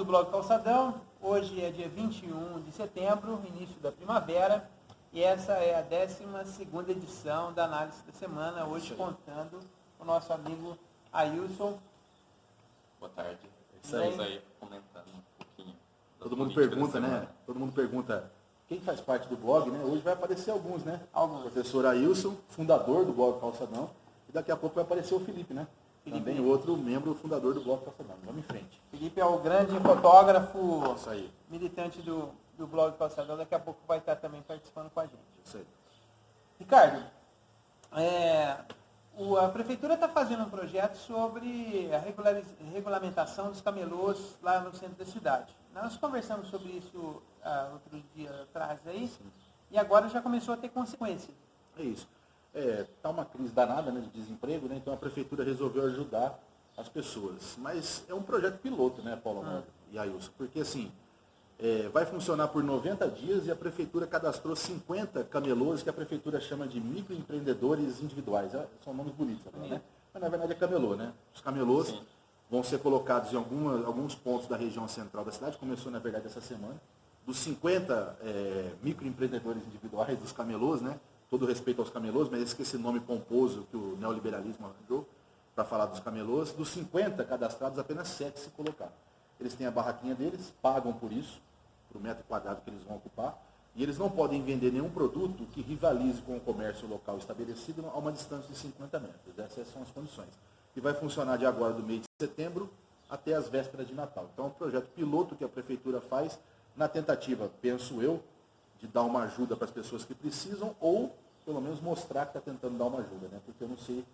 do Blog Calçadão. Hoje é dia 21 de setembro, início da primavera, e essa é a 12ª edição da Análise da Semana, hoje contando com o nosso amigo Ailson. Boa tarde. Estamos aí comentando um pouquinho. Todo mundo pergunta, né? Todo mundo pergunta quem faz parte do blog, né? Hoje vai aparecer alguns, né? Alguns. Professor Ailson, fundador do blog Calçadão, e daqui a pouco vai aparecer o Felipe, né? Também outro membro fundador do blog Calçadão. Vamos em frente. Felipe é o grande fotógrafo, Isso aí. militante do blog Calçadão, daqui a pouco vai estar também participando com a gente. Isso aí. Ricardo, a prefeitura está fazendo um projeto sobre a regulamentação dos camelôs lá no centro da cidade. Nós conversamos sobre isso outro dia atrás aí, e agora já começou a ter consequências. É isso. Tá uma crise danada, né, de desemprego, né? Então a prefeitura resolveu ajudar as pessoas. Mas é um projeto piloto, né, Paulo Amado e Ailson? Porque assim, vai funcionar por 90 dias e a prefeitura cadastrou 50 camelôs que a prefeitura chama de microempreendedores individuais. São nomes bonitos, né? Mas na verdade é camelô, né? Os camelôs vão ser colocados em alguns pontos da região central da cidade. Começou, na verdade, essa semana. Dos 50 microempreendedores individuais dos camelôs, né? Todo respeito aos camelôs, mas esse nome pomposo que o neoliberalismo arranjou para falar dos camelôs, dos 50 cadastrados, apenas 7 se colocaram. Eles têm a barraquinha deles, pagam por isso, por metro quadrado que eles vão ocupar, e eles não podem vender nenhum produto que rivalize com o comércio local estabelecido a uma distância de 50 metros. Essas são as condições. E vai funcionar de agora, do mês de setembro, até as vésperas de Natal. Então é um projeto piloto que a prefeitura faz na tentativa, penso eu, de dar uma ajuda para as pessoas que precisam, ou pelo menos mostrar que está tentando dar uma ajuda, né? Porque eu não sei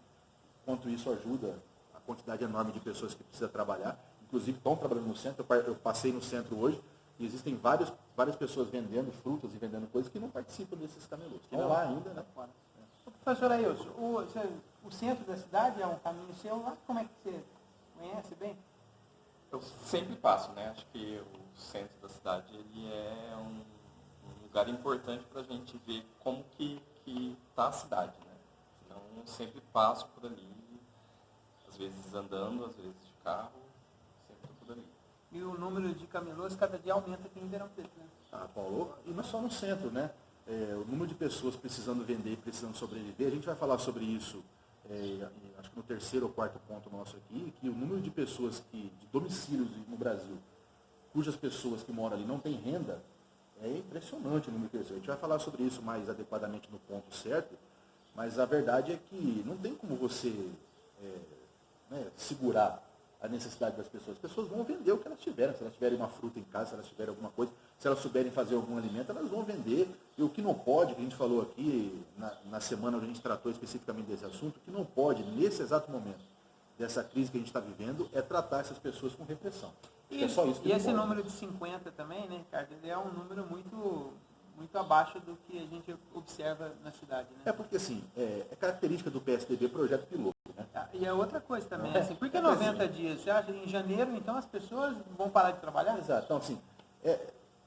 quanto isso ajuda a quantidade enorme de pessoas que precisa trabalhar. Inclusive estão trabalhando no centro, eu passei no centro hoje, e existem várias pessoas vendendo frutas e vendendo coisas que não participam desses camelôs. Estão lá ainda, né? Professor Ailson, o centro da cidade é um caminho seu lá? Como é que você conhece bem? Eu sempre passo, né? Acho que o centro da cidade ele é um lugar importante para a gente ver como que está a cidade, né? Então, eu sempre passo por ali, às vezes andando, às vezes de carro, sempre por ali. E o número de camelôs cada dia aumenta aqui em Ribeirão Preto, né? Paulo, e não é só no centro, né? O número de pessoas precisando vender e precisando sobreviver, a gente vai falar sobre isso, acho que no terceiro ou quarto ponto nosso aqui, que o número de pessoas de domicílios no Brasil, cujas pessoas que moram ali não têm renda, é impressionante o número que cresceu. A gente vai falar sobre isso mais adequadamente no ponto certo, mas a verdade é que não tem como você segurar a necessidade das pessoas. As pessoas vão vender o que elas tiverem. Se elas tiverem uma fruta em casa, se elas tiverem alguma coisa, se elas souberem fazer algum alimento, elas vão vender. E o que não pode, que a gente falou aqui na semana onde a gente tratou especificamente desse assunto, o que não pode, nesse exato momento dessa crise que a gente está vivendo, é tratar essas pessoas com repressão. É só isso que e esse número de 50 também, né, Ricardo, ele é um número muito, muito abaixo do que a gente observa na cidade, né? Porque assim, é característica do PSDB projeto piloto, né? E a outra coisa também, assim, por que 90 dias? Você acha que em janeiro, então, as pessoas vão parar de trabalhar? Exato. Então, assim,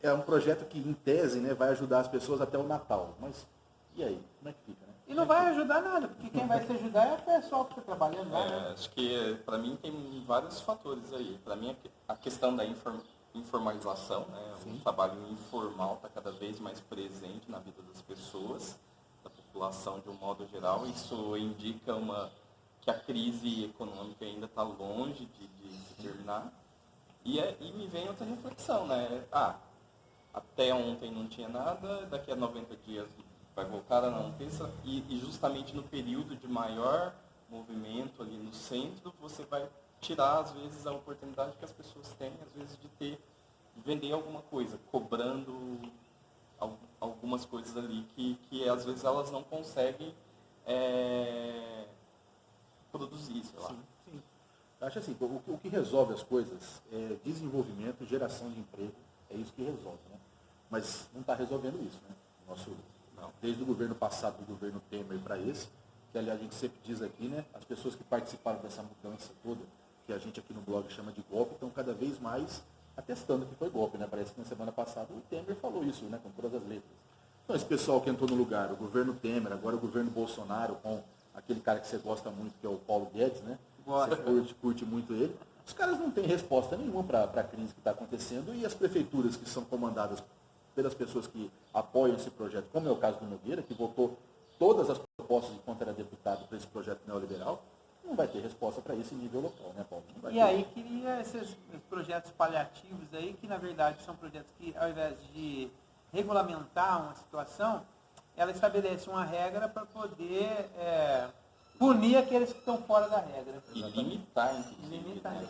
é um projeto que, em tese, né, vai ajudar as pessoas até o Natal. Mas, e aí? Como é que fica, né? E não vai ajudar nada, porque quem vai te ajudar é o pessoal que está trabalhando lá, né? Acho que, para mim, tem vários fatores aí. Para mim, a questão da informalização, né? O trabalho informal está cada vez mais presente na vida das pessoas, da população de um modo geral. Isso indica que a crise econômica ainda está longe de se terminar. E me vem outra reflexão, né? Até ontem não tinha nada, daqui a 90 dias vai voltar a não ter, e justamente no período de maior movimento ali no centro, você vai tirar, às vezes, a oportunidade que as pessoas têm, às vezes, de vender alguma coisa, cobrando algumas coisas ali que às vezes, elas não conseguem produzir, sei lá. Sim. Eu acho assim, o que resolve as coisas é desenvolvimento, geração de emprego, é isso que resolve, né? Mas não está resolvendo isso, né? Desde o governo passado, do governo Temer para esse, que aliás a gente sempre diz aqui, né? As pessoas que participaram dessa mudança toda, que a gente aqui no blog chama de golpe, estão cada vez mais atestando que foi golpe, né? Parece que na semana passada o Temer falou isso, né? Com todas as letras. Então esse pessoal que entrou no lugar, o governo Temer, agora o governo Bolsonaro, com aquele cara que você gosta muito, que é o Paulo Guedes, né? Você curte muito ele. Os caras não têm resposta nenhuma para a crise que está acontecendo e as prefeituras que são comandadas pelas pessoas que apoiam esse projeto, como é o caso do Nogueira, que votou todas as propostas de quando era deputado para esse projeto neoliberal, não vai ter resposta para esse nível local, né, Paulo? E aí cria esses projetos paliativos aí, que na verdade são projetos que, ao invés de regulamentar uma situação, ela estabelece uma regra para poder punir aqueles que estão fora da regra. E limitar, inclusive. Limitar.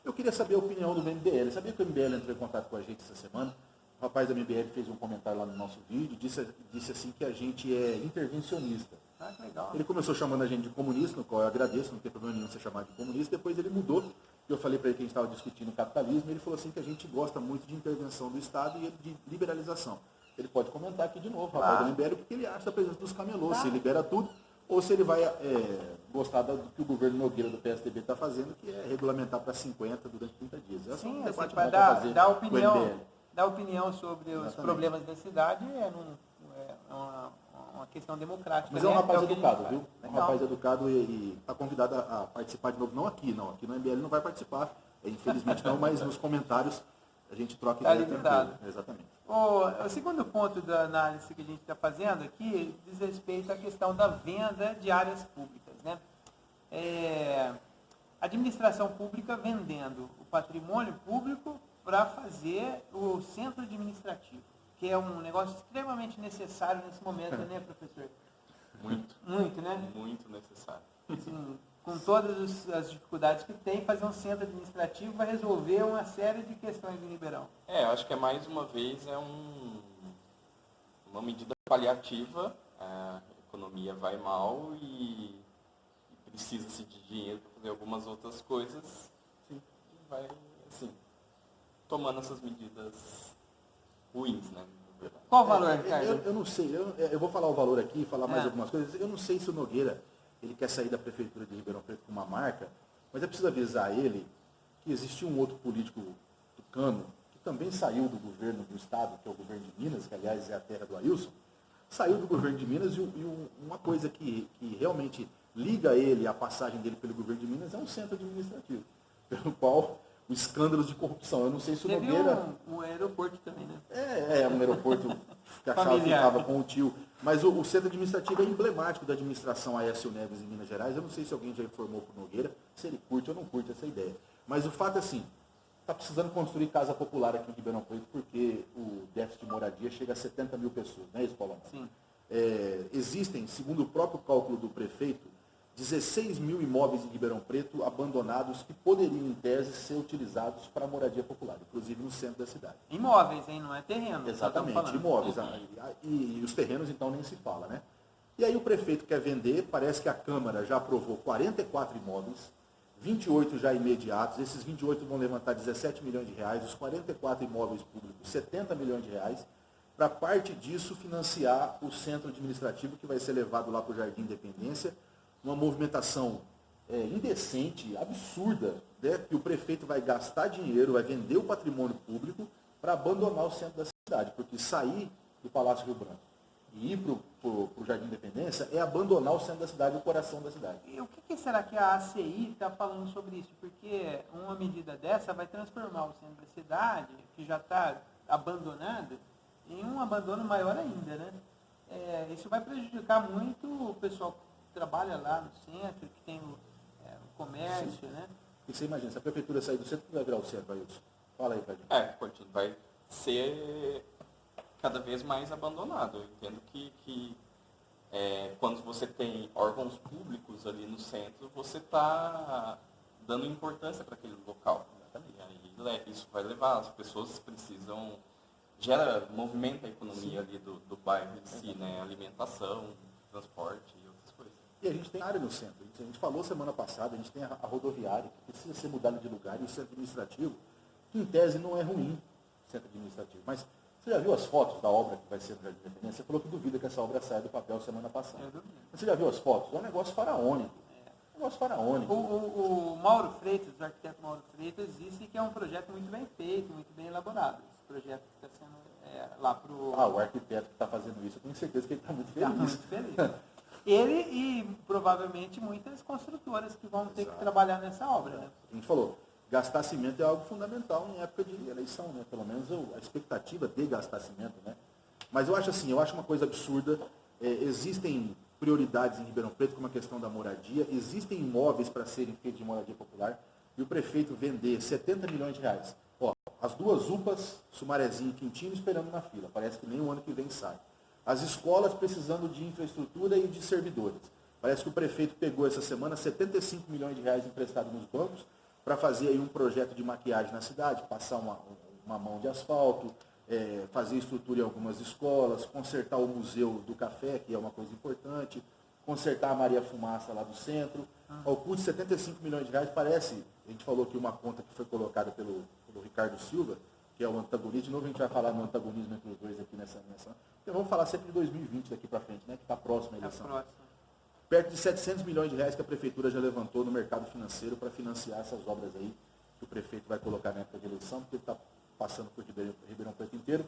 Eu queria saber a opinião do MBL. Sabia que o MBL entrou em contato com a gente essa semana? O rapaz da MBL fez um comentário lá no nosso vídeo, disse assim que a gente é intervencionista. Ah, que legal. Ele começou chamando a gente de comunista, no qual eu agradeço, não tem problema nenhum ser chamado de comunista. Depois ele mudou, e eu falei para ele que a gente estava discutindo capitalismo, e ele falou assim que a gente gosta muito de intervenção do Estado e de liberalização. Ele pode comentar aqui de novo, rapaz do MBL, porque ele acha a presença dos camelôs, se libera tudo, ou se ele vai gostar do que o governo Nogueira do PSDB está fazendo, que é regulamentar para 50 durante 30 dias. Esse é um debate para bom para fazer dar com o opinião, MBL. dar opinião sobre os problemas da cidade é uma questão democrática. Mas é um rapaz o que educado, ele viu? faz. Um rapaz educado e está convidado a participar de novo. Não aqui, não. Aqui no MBL não vai participar. Infelizmente não, mas nos comentários a gente troca ideia tranquilo. Exatamente. O segundo ponto da análise que a gente está fazendo aqui diz respeito à questão da venda de áreas públicas, né? A administração pública vendendo o patrimônio público para fazer o centro administrativo, que é um negócio extremamente necessário nesse momento, né, professor? Muito. Muito, né? Muito necessário. Assim, com todas as dificuldades que tem, fazer um centro administrativo vai resolver uma série de questões em Ribeirão. Eu acho que mais uma vez uma medida paliativa. A economia vai mal e precisa-se de dinheiro para fazer algumas outras coisas. Sim. E vai, assim, tomando essas medidas ruins, né? Qual o valor, Ricardo? Eu não sei, eu vou falar o valor aqui, falar mais algumas coisas. Eu não sei se o Nogueira ele quer sair da prefeitura de Ribeirão Preto com uma marca, mas é preciso avisar ele que existiu um outro político tucano, que também saiu do governo do estado, que é o governo de Minas, que aliás é a terra do Ailson, saiu do governo de Minas e uma coisa que realmente liga ele, a passagem dele pelo governo de Minas, é um centro administrativo, pelo qual os escândalos de corrupção. Eu não sei se o Nogueira... um aeroporto também, né? Um aeroporto que a chave ficava com o tio. Mas o centro administrativo é emblemático da administração Aécio Neves em Minas Gerais. Eu não sei se alguém já informou para o Nogueira se ele curte ou não curte essa ideia. Mas o fato é assim, está precisando construir casa popular aqui em Ribeirão Preto porque o déficit de moradia chega a 70 mil pessoas, não é isso, Paulo? Sim. Existem, segundo o próprio cálculo do prefeito, 16 mil imóveis em Ribeirão Preto abandonados que poderiam, em tese, ser utilizados para moradia popular, inclusive no centro da cidade. Imóveis, hein? Não é terreno. Exatamente, imóveis. E os terrenos, então, nem se fala, né? E aí o prefeito quer vender, parece que a Câmara já aprovou 44 imóveis, 28 já imediatos, esses 28 vão levantar 17 milhões de reais, os 44 imóveis públicos, 70 milhões de reais, para parte disso financiar o centro administrativo que vai ser levado lá para o Jardim Independência, uma movimentação indecente, absurda, né, que o prefeito vai gastar dinheiro, vai vender o patrimônio público para abandonar o centro da cidade, porque sair do Palácio Rio Branco e ir para o Jardim Independência é abandonar o centro da cidade, o coração da cidade. E o que será que a ACI está falando sobre isso? Porque uma medida dessa vai transformar o centro da cidade, que já está abandonado, em um abandono maior ainda, né? Isso vai prejudicar muito o pessoal que trabalha lá no centro, que tem o comércio, sim, né? E você imagina, se a prefeitura sair do centro, o que vai virar o centro, Ailson? Fala aí, Cladinho. Vai ser cada vez mais abandonado. Eu entendo que quando você tem órgãos públicos ali no centro, você está dando importância para aquele local. E aí isso vai levar, as pessoas precisam, movimenta a economia ali do bairro em si, né? Alimentação, transporte e outras coisas. E a gente tem área no centro. A gente falou semana passada, a gente tem a rodoviária, que precisa ser mudada de lugar, e o centro administrativo, que em tese não é ruim, centro administrativo. Mas você já viu as fotos da obra que vai ser no Jardim da Independência? Você falou que duvida que essa obra saia do papel semana passada. Mas você já viu as fotos? É um negócio faraônico. Um negócio faraônico. O Mauro Freitas, o arquiteto Mauro Freitas, disse que é um projeto muito bem feito, muito bem elaborado. Esse projeto que está sendo lá para o... o arquiteto que está fazendo isso, eu tenho certeza que ele está muito feliz. Está muito feliz. Ele e provavelmente muitas construtoras que vão ter que trabalhar nessa obra, né? A gente falou, gastar cimento é algo fundamental em época de eleição, né? Pelo menos a expectativa de gastar cimento, né? Mas eu acho assim, eu acho uma coisa absurda. Existem prioridades em Ribeirão Preto, como a questão da moradia, existem imóveis para serem feitos de moradia popular, e o prefeito vender 70 milhões de reais. Ó, as duas UPAs, Sumarezinho e Quintino, esperando na fila. Parece que nem o ano que vem sai. As escolas precisando de infraestrutura e de servidores. Parece que o prefeito pegou essa semana 75 milhões de reais emprestados nos bancos para fazer aí um projeto de maquiagem na cidade, passar uma mão de asfalto, fazer estrutura em algumas escolas, consertar o Museu do Café, que é uma coisa importante, consertar a Maria Fumaça lá do centro. Ao custo de 75 milhões de reais, parece, a gente falou aqui uma conta que foi colocada pelo Ricardo Silva, que é o antagonista, de novo a gente vai falar no antagonismo entre os dois aqui nessa. Então vamos falar sempre de 2020 daqui para frente, né, que está próxima a eleição. Perto de 700 milhões de reais que a prefeitura já levantou no mercado financeiro para financiar essas obras aí, que o prefeito vai colocar na época de eleição, porque ele está passando por Ribeirão Preto inteiro.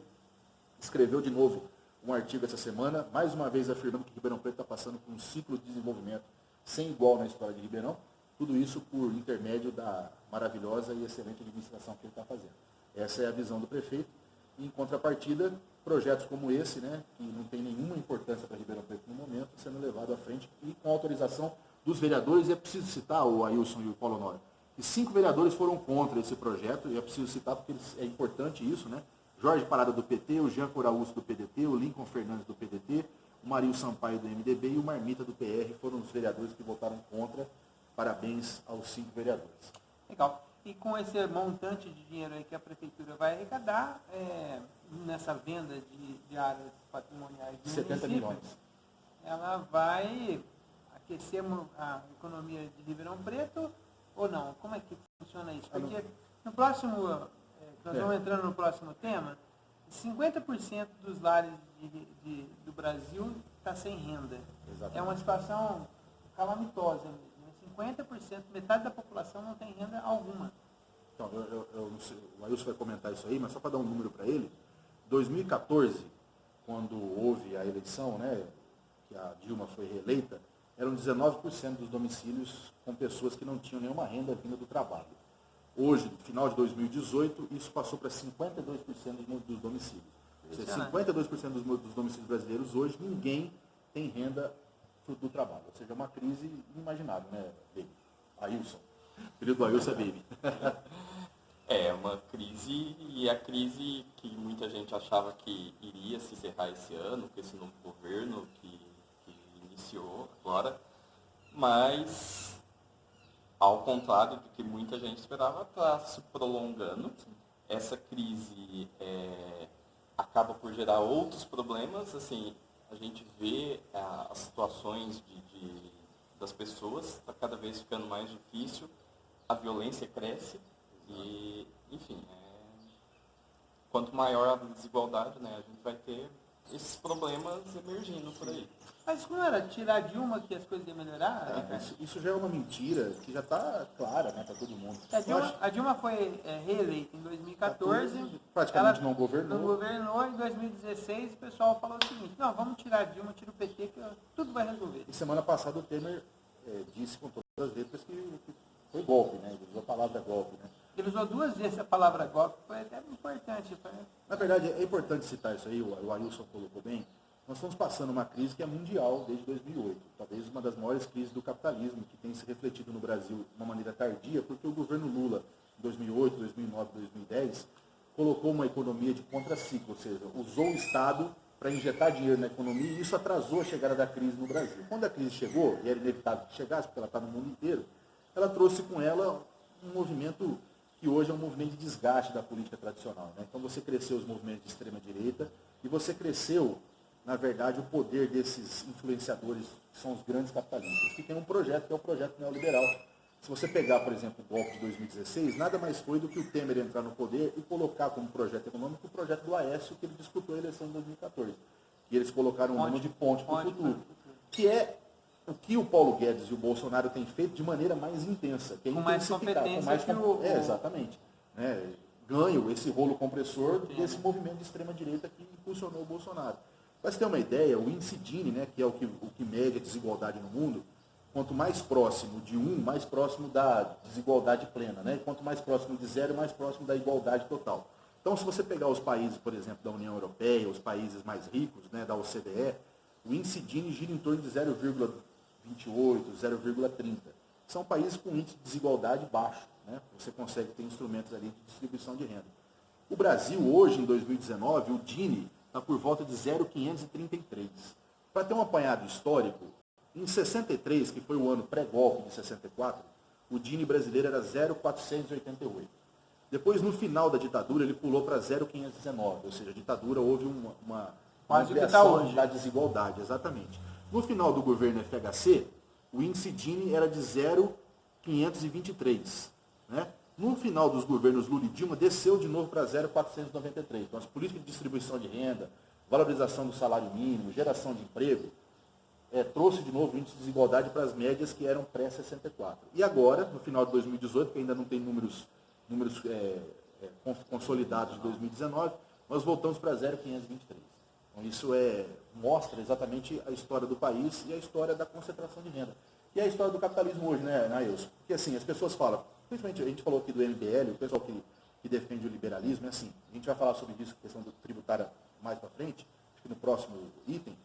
Escreveu de novo um artigo essa semana, mais uma vez afirmando que Ribeirão Preto está passando por um ciclo de desenvolvimento sem igual na história de Ribeirão, tudo isso por intermédio da maravilhosa e excelente administração que ele está fazendo. Essa é a visão do prefeito. E, em contrapartida, projetos como esse, né, que não tem nenhuma importância para Ribeirão Preto no momento, sendo levado à frente e com autorização dos vereadores. E é preciso citar, o Ailson e o Paulo Honório, que 5 vereadores foram contra esse projeto, e é preciso citar porque é importante isso, né? Jorge Parada do PT, o Jean Coraúcio do PDT, o Lincoln Fernandes do PDT, o Mario Sampaio do MDB e o Marmita do PR foram os vereadores que votaram contra. Parabéns aos 5 vereadores. Legal. E com esse montante de dinheiro aí que a prefeitura vai arrecadar, nessa venda de áreas patrimoniais do 70 município, milhões. Ela vai aquecer a economia de Ribeirão Preto ou não? Como é que funciona isso? Porque no próximo, nós vamos entrando no próximo tema, 50% dos lares do Brasil está sem renda. Exatamente. É uma situação calamitosa mesmo. 50%, metade da população não tem renda alguma. Então, eu não sei, o Ailson vai comentar isso aí, mas só para dar um número para ele, 2014, quando houve a eleição, né, que a Dilma foi reeleita, eram 19% dos domicílios com pessoas que não tinham nenhuma renda vinda do trabalho. Hoje, no final de 2018, isso passou para 52% dos domicílios. Ou seja, 52% dos domicílios brasileiros hoje, ninguém tem renda fruto do trabalho. Ou seja, é uma crise inimaginável, né, Baby? Ailson. O período do Ailson é Baby. É uma crise, e a crise que muita gente achava que iria se encerrar esse ano, com esse novo governo que iniciou agora, mas, ao contrário do que muita gente esperava, está se prolongando. Essa crise acaba por gerar outros problemas, assim, a gente vê as situações das pessoas, está cada vez ficando mais difícil, a violência cresce e, enfim, quanto maior a desigualdade, né, a gente vai ter esses problemas emergindo por aí. Mas não era tirar a Dilma que as coisas iam melhorar? Isso já é uma mentira que já está clara, né, para todo mundo. A Dilma foi reeleita em 2014. Praticamente ela não governou. Não governou. Em 2016 o pessoal falou o seguinte: não, vamos tirar a Dilma, tira o PT, que tudo vai resolver. E semana passada o Temer disse com todas as letras que foi golpe, né? Ele usou a palavra golpe, né? Ele usou 2 vezes a palavra golpe, foi até importante. Na verdade, é importante citar isso aí, o Ailson colocou bem. Nós estamos passando uma crise que é mundial desde 2008. Talvez uma das maiores crises do capitalismo, que tem se refletido no Brasil de uma maneira tardia, porque o governo Lula, em 2008, 2009, 2010, colocou uma economia de contraciclo, ou seja, usou o Estado para injetar dinheiro na economia, e isso atrasou a chegada da crise no Brasil. Quando a crise chegou, e era inevitável que chegasse, porque ela está no mundo inteiro, ela trouxe com ela um movimento que hoje é um movimento de desgaste da política tradicional, né? Então você cresceu os movimentos de extrema-direita e você cresceu, na verdade, o poder desses influenciadores, que são os grandes capitalistas, que tem um projeto, que é o projeto neoliberal. Se você pegar, por exemplo, o golpe de 2016, nada mais foi do que o Temer entrar no poder e colocar como projeto econômico o projeto do Aécio, que ele disputou a eleição em 2014. E eles colocaram o nome de Ponte para o Futuro, que é o que o Paulo Guedes e o Bolsonaro têm feito de maneira mais intensa, que é com mais competência exatamente. Né? Ganho esse rolo compressor desse movimento de extrema-direita que impulsionou o Bolsonaro. Para você ter uma ideia, o índice Gini, né, que é o que mede a desigualdade no mundo, Quanto mais próximo de 1, mais próximo da desigualdade plena, né? Quanto mais próximo de 0, mais próximo da igualdade total. Então, se você pegar os países, por exemplo, da União Europeia, os países mais ricos, né, da OCDE, o índice Gini gira em torno de 0,28, 0,30. São países com índice de desigualdade baixo, né? Você consegue ter instrumentos ali de distribuição de renda. O Brasil, hoje, em 2019, o Gini está por volta de 0,533. Para ter um apanhado histórico, em 63, que foi o ano pré-golpe de 64, o Gini brasileiro era 0,488. Depois, no final da ditadura, ele pulou para 0,519, ou seja, a ditadura houve uma ampliação da desigualdade, exatamente. No final do governo FHC, o índice Gini era de 0,523. Né? No final dos governos Lula e Dilma, desceu de novo para 0,493. Então, as políticas de distribuição de renda, valorização do salário mínimo, geração de emprego, trouxe de novo o índice de desigualdade para as médias que eram pré-64. E agora, no final de 2018, que ainda não tem números consolidados de 2019, nós voltamos para 0,523. Então, isso mostra exatamente a história do país e a história da concentração de renda. E a história do capitalismo hoje, né, Nailson? Porque assim, as pessoas falam, principalmente a gente falou aqui do MBL, o pessoal que defende o liberalismo, é assim, a gente vai falar sobre isso, questão do tributária mais para frente, acho que no próximo item.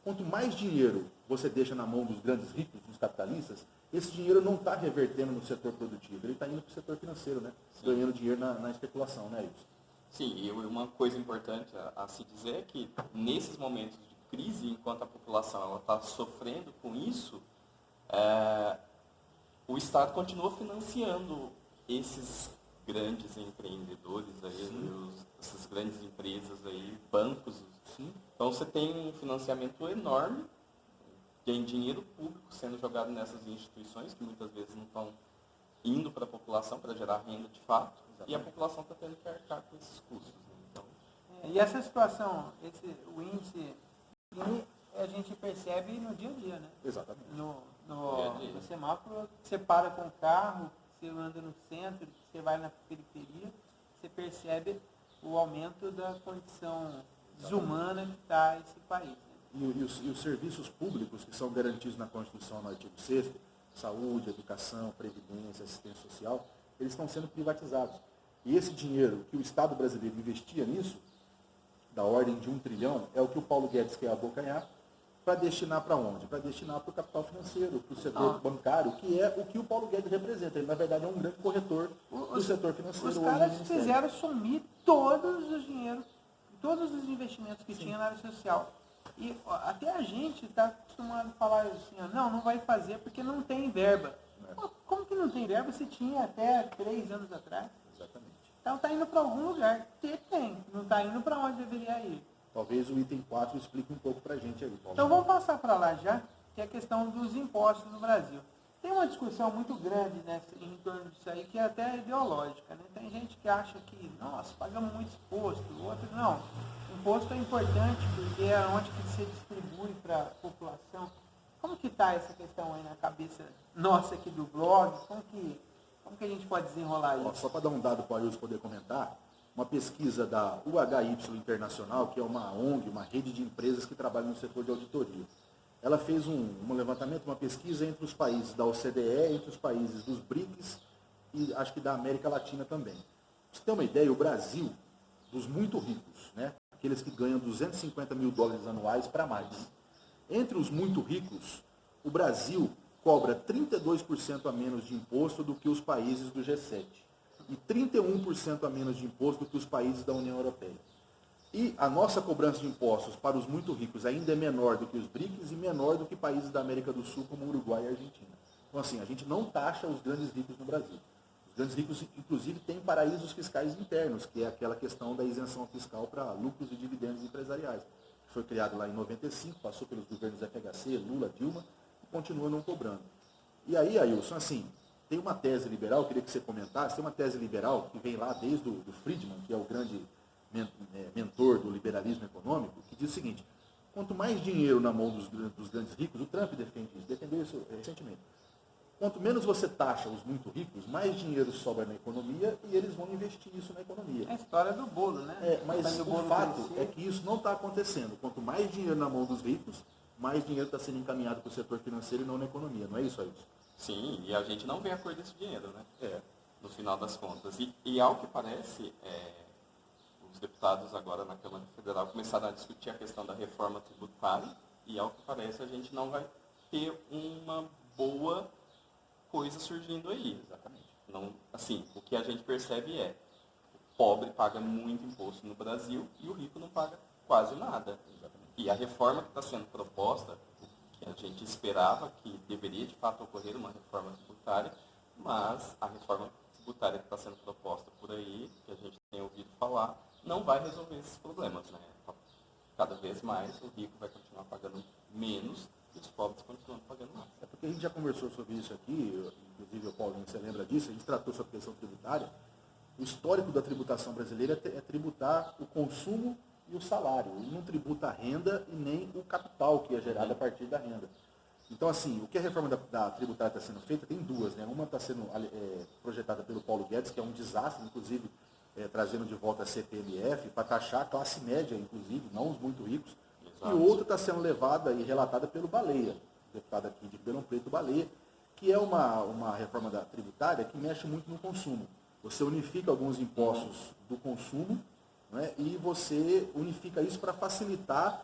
Quanto mais dinheiro você deixa na mão dos grandes ricos, dos capitalistas, esse dinheiro não está revertendo no setor produtivo, ele está indo para o setor financeiro, né? Sim. Ganhando dinheiro na especulação, né, Wilson? Sim, e uma coisa importante a se dizer é que nesses momentos de crise, enquanto a população está sofrendo com isso, o Estado continua financiando esses grandes empreendedores, essas grandes empresas, aí, bancos. Sim. Então você tem um financiamento enorme de dinheiro público sendo jogado nessas instituições, que muitas vezes não estão indo para a população para gerar renda de fato. Exatamente. E a população está tendo que arcar com esses custos. Né? Então, e essa situação, o índice, a gente percebe no dia a dia, né? Exatamente. No semáforo, você para com o carro, você anda no centro, você vai na periferia, você percebe o aumento da condição desumana que está esse país. Né? E os serviços públicos que são garantidos na Constituição, no artigo 6º, saúde, educação, previdência, assistência social, eles estão sendo privatizados. E esse dinheiro que o Estado brasileiro investia nisso, da ordem de 1 trilhão, é o que o Paulo Guedes quer abocanhar, para destinar para onde? Para destinar para o capital financeiro, para o setor bancário, que é o que o Paulo Guedes representa. Ele, na verdade, é um grande corretor do setor financeiro. Os caras fizeram sumir todos os dinheiros, todos os investimentos que tinha na área social. E até a gente está acostumado a falar assim, não vai fazer porque não tem verba. Como que não tem verba se tinha até 3 anos atrás? Exatamente. Então está indo para algum lugar. Tem, não está indo para onde deveria ir. Talvez o item 4 explique um pouco para a gente aí, Paulo. Então vamos passar para lá já, que é a questão dos impostos no Brasil. Tem uma discussão muito grande em torno disso aí, que é até ideológica. Né? Tem gente que acha que, nossa, pagamos muito imposto, outro não. Imposto é importante porque é onde que se distribui para a população. Como que está essa questão aí na cabeça nossa aqui do blog? Como que a gente pode desenrolar isso? Só para dar um dado para o Ailson poder comentar, uma pesquisa da UHY Internacional, que é uma ONG, uma rede de empresas que trabalham no setor de auditoria. Ela fez um levantamento, uma pesquisa entre os países da OCDE, entre os países dos BRICS e acho que da América Latina também. Pra você ter uma ideia, o Brasil, dos muito ricos, né, aqueles que ganham 250 mil dólares anuais para mais, entre os muito ricos, o Brasil cobra 32% a menos de imposto do que os países do G7 e 31% a menos de imposto do que os países da União Europeia. E a nossa cobrança de impostos para os muito ricos ainda é menor do que os BRICS e menor do que países da América do Sul, como Uruguai e Argentina. Então, assim, a gente não taxa os grandes ricos no Brasil. Os grandes ricos, inclusive, têm paraísos fiscais internos, que é aquela questão da isenção fiscal para lucros e dividendos empresariais, que foi criado lá em 95, passou pelos governos FHC, Lula, Dilma, e continua não cobrando. E aí, Ailson, assim, tem uma tese liberal, eu queria que você comentasse, tem uma tese liberal que vem lá desde o Friedman, que é o grande mentor do liberalismo econômico, que diz o seguinte: quanto mais dinheiro na mão dos grandes ricos, o Trump defendeu isso recentemente, quanto menos você taxa os muito ricos, mais dinheiro sobra na economia e eles vão investir isso na economia. É a história do bolo, né? Mas o fato é que isso não está acontecendo. Quanto mais dinheiro na mão dos ricos, mais dinheiro está sendo encaminhado para o setor financeiro e não na economia, não é isso, Ailson? Sim, e a gente não vê a cor desse dinheiro, né? É. No final das contas. E ao que parece, os deputados agora na Câmara Federal começaram a discutir a questão da reforma tributária e ao que parece a gente não vai ter uma boa coisa surgindo aí. Exatamente. Não, assim, o que a gente percebe é o pobre paga muito imposto no Brasil e o rico não paga quase nada. Exatamente. E a reforma que está sendo proposta, que a gente esperava que deveria de fato ocorrer uma reforma tributária, mas a reforma tributária que está sendo proposta por aí, que a gente tem ouvido falar, não vai resolver esses problemas, né? Cada vez mais o rico vai continuar pagando menos e os pobres continuam pagando mais. É porque a gente já conversou sobre isso aqui, inclusive o Paulinho, você lembra disso, a gente tratou sobre a questão tributária. O histórico da tributação brasileira é tributar o consumo e o salário. Ele não tributa a renda e nem o capital que é gerado a partir da renda. Então, assim, o que a reforma da tributária está sendo feita, tem duas, né? Uma está sendo projetada pelo Paulo Guedes, que é um desastre, inclusive, trazendo de volta a CPMF, para taxar a classe média, inclusive, não os muito ricos. Exato. E outra está sendo levada e relatada pelo Baleia, deputado aqui de Ribeirão Preto, Baleia, que é uma reforma da tributária que mexe muito no consumo. Você unifica alguns impostos do consumo, né, e você unifica isso para facilitar,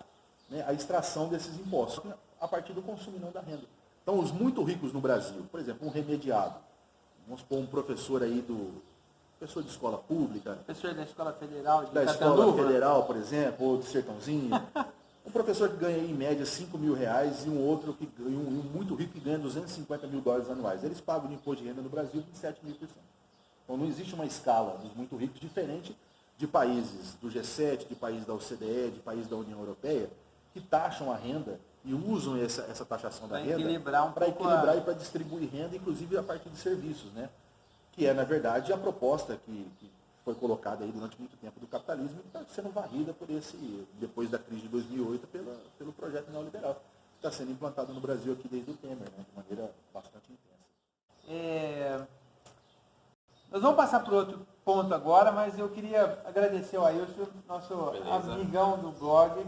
né, a extração desses impostos a partir do consumo e não da renda. Então, os muito ricos no Brasil, por exemplo, um remediado, vamos supor um professor aí professor de escola pública, Professor da Escola Federal de da Catanduva. Escola Federal, por exemplo, ou de Sertãozinho, um professor que ganha em média R$5.000 e um outro um muito rico que ganha $250 mil anuais. Eles pagam de imposto de renda no Brasil 27.000%. Então, não existe uma escala dos muito ricos diferente de países do G7, de países da OCDE, de países da União Europeia, que taxam a renda e usam essa taxação da renda para equilibrar e para distribuir renda, inclusive a partir de serviços, né? Que é, na verdade, a proposta que foi colocada aí durante muito tempo do capitalismo e está sendo varrida depois da crise de 2008, pelo projeto neoliberal, que está sendo implantado no Brasil aqui desde o Temer, né? De maneira bastante intensa. Nós vamos passar para outro ponto agora, mas eu queria agradecer ao Ailson, nosso amigão do blog.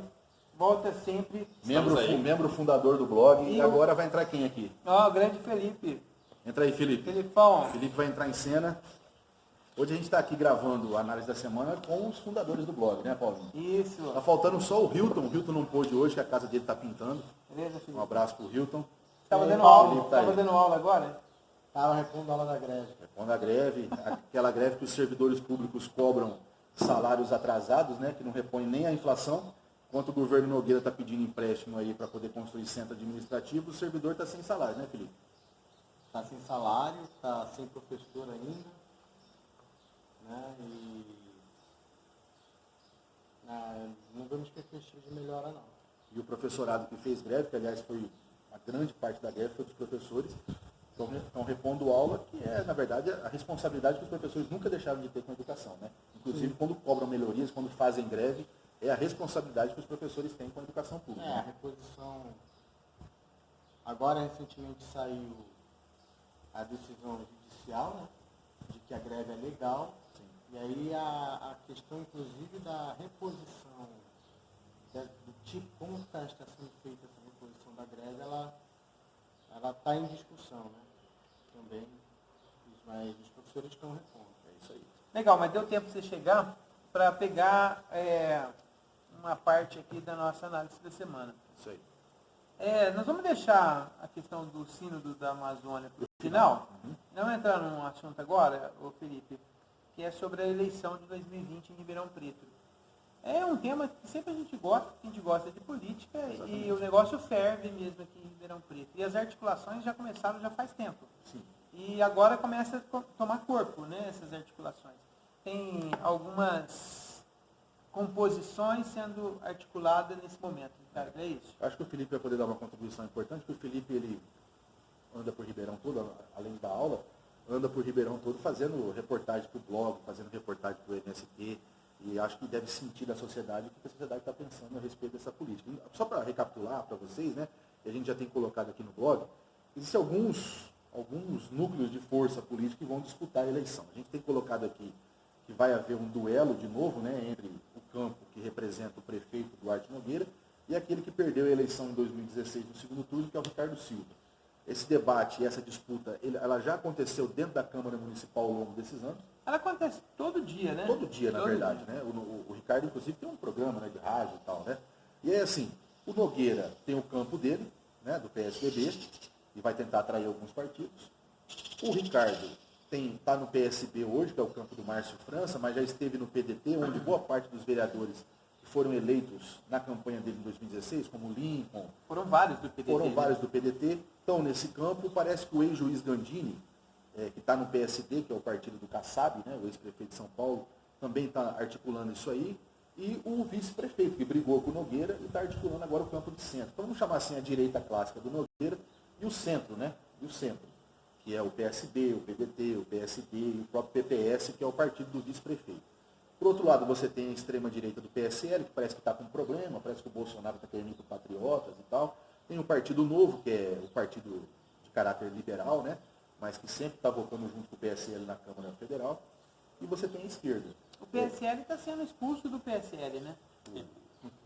Volta sempre. Membro fundador do blog. E agora vai entrar quem aqui? O grande Felipe. Entra aí, Felipe. Felipão. Felipe vai entrar em cena. Hoje a gente está aqui gravando a análise da semana com os fundadores do blog, né, Paulinho? Isso. Está faltando só o Hilton. O Hilton não pôde hoje, que a casa dele está pintando. Beleza, Felipe. Um abraço para o Hilton. Estava dando aula. Estava dando aula agora? Estava repondo a aula da greve. Repondo a greve. Aquela greve que os servidores públicos cobram salários atrasados, né, que não repõem nem a inflação. Enquanto o governo Nogueira está pedindo empréstimo aí para poder construir centro administrativo, o servidor está sem salário, né, Felipe? Está sem salário, está sem professor ainda, né? E não vemos perspectiva de melhora, não. E o professorado que fez greve, que aliás foi a grande parte da greve, foi dos professores, estão repondo aula, que é, na verdade, a responsabilidade que os professores nunca deixaram de ter com a educação, né? Inclusive, quando cobram melhorias, quando fazem greve, é a responsabilidade que os professores têm com a educação pública. A reposição. Agora, recentemente, saiu a decisão judicial, né, de que a greve é legal. Sim. E aí a questão, inclusive, da reposição, do tipo, como está sendo feita essa reposição da greve, ela está em discussão, né? Também, mas os professores estão repondo. É isso aí. Legal, mas deu tempo para você chegar para pegar uma parte aqui da nossa análise da semana. Isso aí. Nós vamos deixar a questão do sínodo da Amazônia para o final. Vamos entrar num assunto agora, Felipe, que é sobre a eleição de 2020 em Ribeirão Preto. É um tema que sempre a gente gosta de política. Exatamente. E o negócio ferve mesmo aqui em Ribeirão Preto. E as articulações já começaram já faz tempo. Sim. E agora começa a tomar corpo, né, essas articulações. Tem algumas composições sendo articuladas nesse momento, Ricardo, é isso? Acho que o Felipe vai poder dar uma contribuição importante, porque o Felipe, ele anda por Ribeirão todo, além da aula, anda por Ribeirão todo fazendo reportagem para o blog, fazendo reportagem para o MST, e acho que deve sentir da sociedade o que a sociedade está pensando a respeito dessa política. Só para recapitular para vocês, né, que a gente já tem colocado aqui no blog, existem alguns núcleos de força política que vão disputar a eleição. A gente tem colocado aqui que vai haver um duelo de novo, né, entre o campo que representa o prefeito Duarte Nogueira e aquele que perdeu perdeu a eleição em 2016 no segundo turno, que é o Ricardo Silva. Esse debate e essa disputa, ela já aconteceu dentro da Câmara Municipal ao longo desses anos? Ela acontece todo dia, né? Todo dia, na Todo verdade, dia. né? O Ricardo, inclusive, tem um programa, né, de rádio e tal, né? E aí, assim, o Nogueira tem o campo dele, né, do PSDB, e vai tentar atrair alguns partidos. O Ricardo está no PSB hoje, que é o campo do Márcio França, mas já esteve no PDT, onde boa parte dos vereadores que foram eleitos na campanha dele em 2016, como o Lincoln, Foram vários do PDT. foram vários do PDT, estão nesse campo. Parece que o ex-juiz Gandini, que está no PSD, que é o partido do Kassab, né, o ex-prefeito de São Paulo, também está articulando isso aí. E o vice-prefeito, que brigou com o Nogueira e está articulando agora o campo de centro. Então vamos chamar assim a direita clássica do Nogueira e o centro, né? E o centro, que é o PSB, o PDT, o PSD e o próprio PPS, que é o partido do vice-prefeito. Por outro lado, você tem a extrema-direita do PSL, que parece que está com problema, parece que o Bolsonaro está querendo ir para Patriotas e tal. Tem o Partido Novo, que é o partido de caráter liberal, né? Mas que sempre está votando junto com o PSL na Câmara Federal. E você tem a esquerda. O PSL está sendo expulso do PSL, né?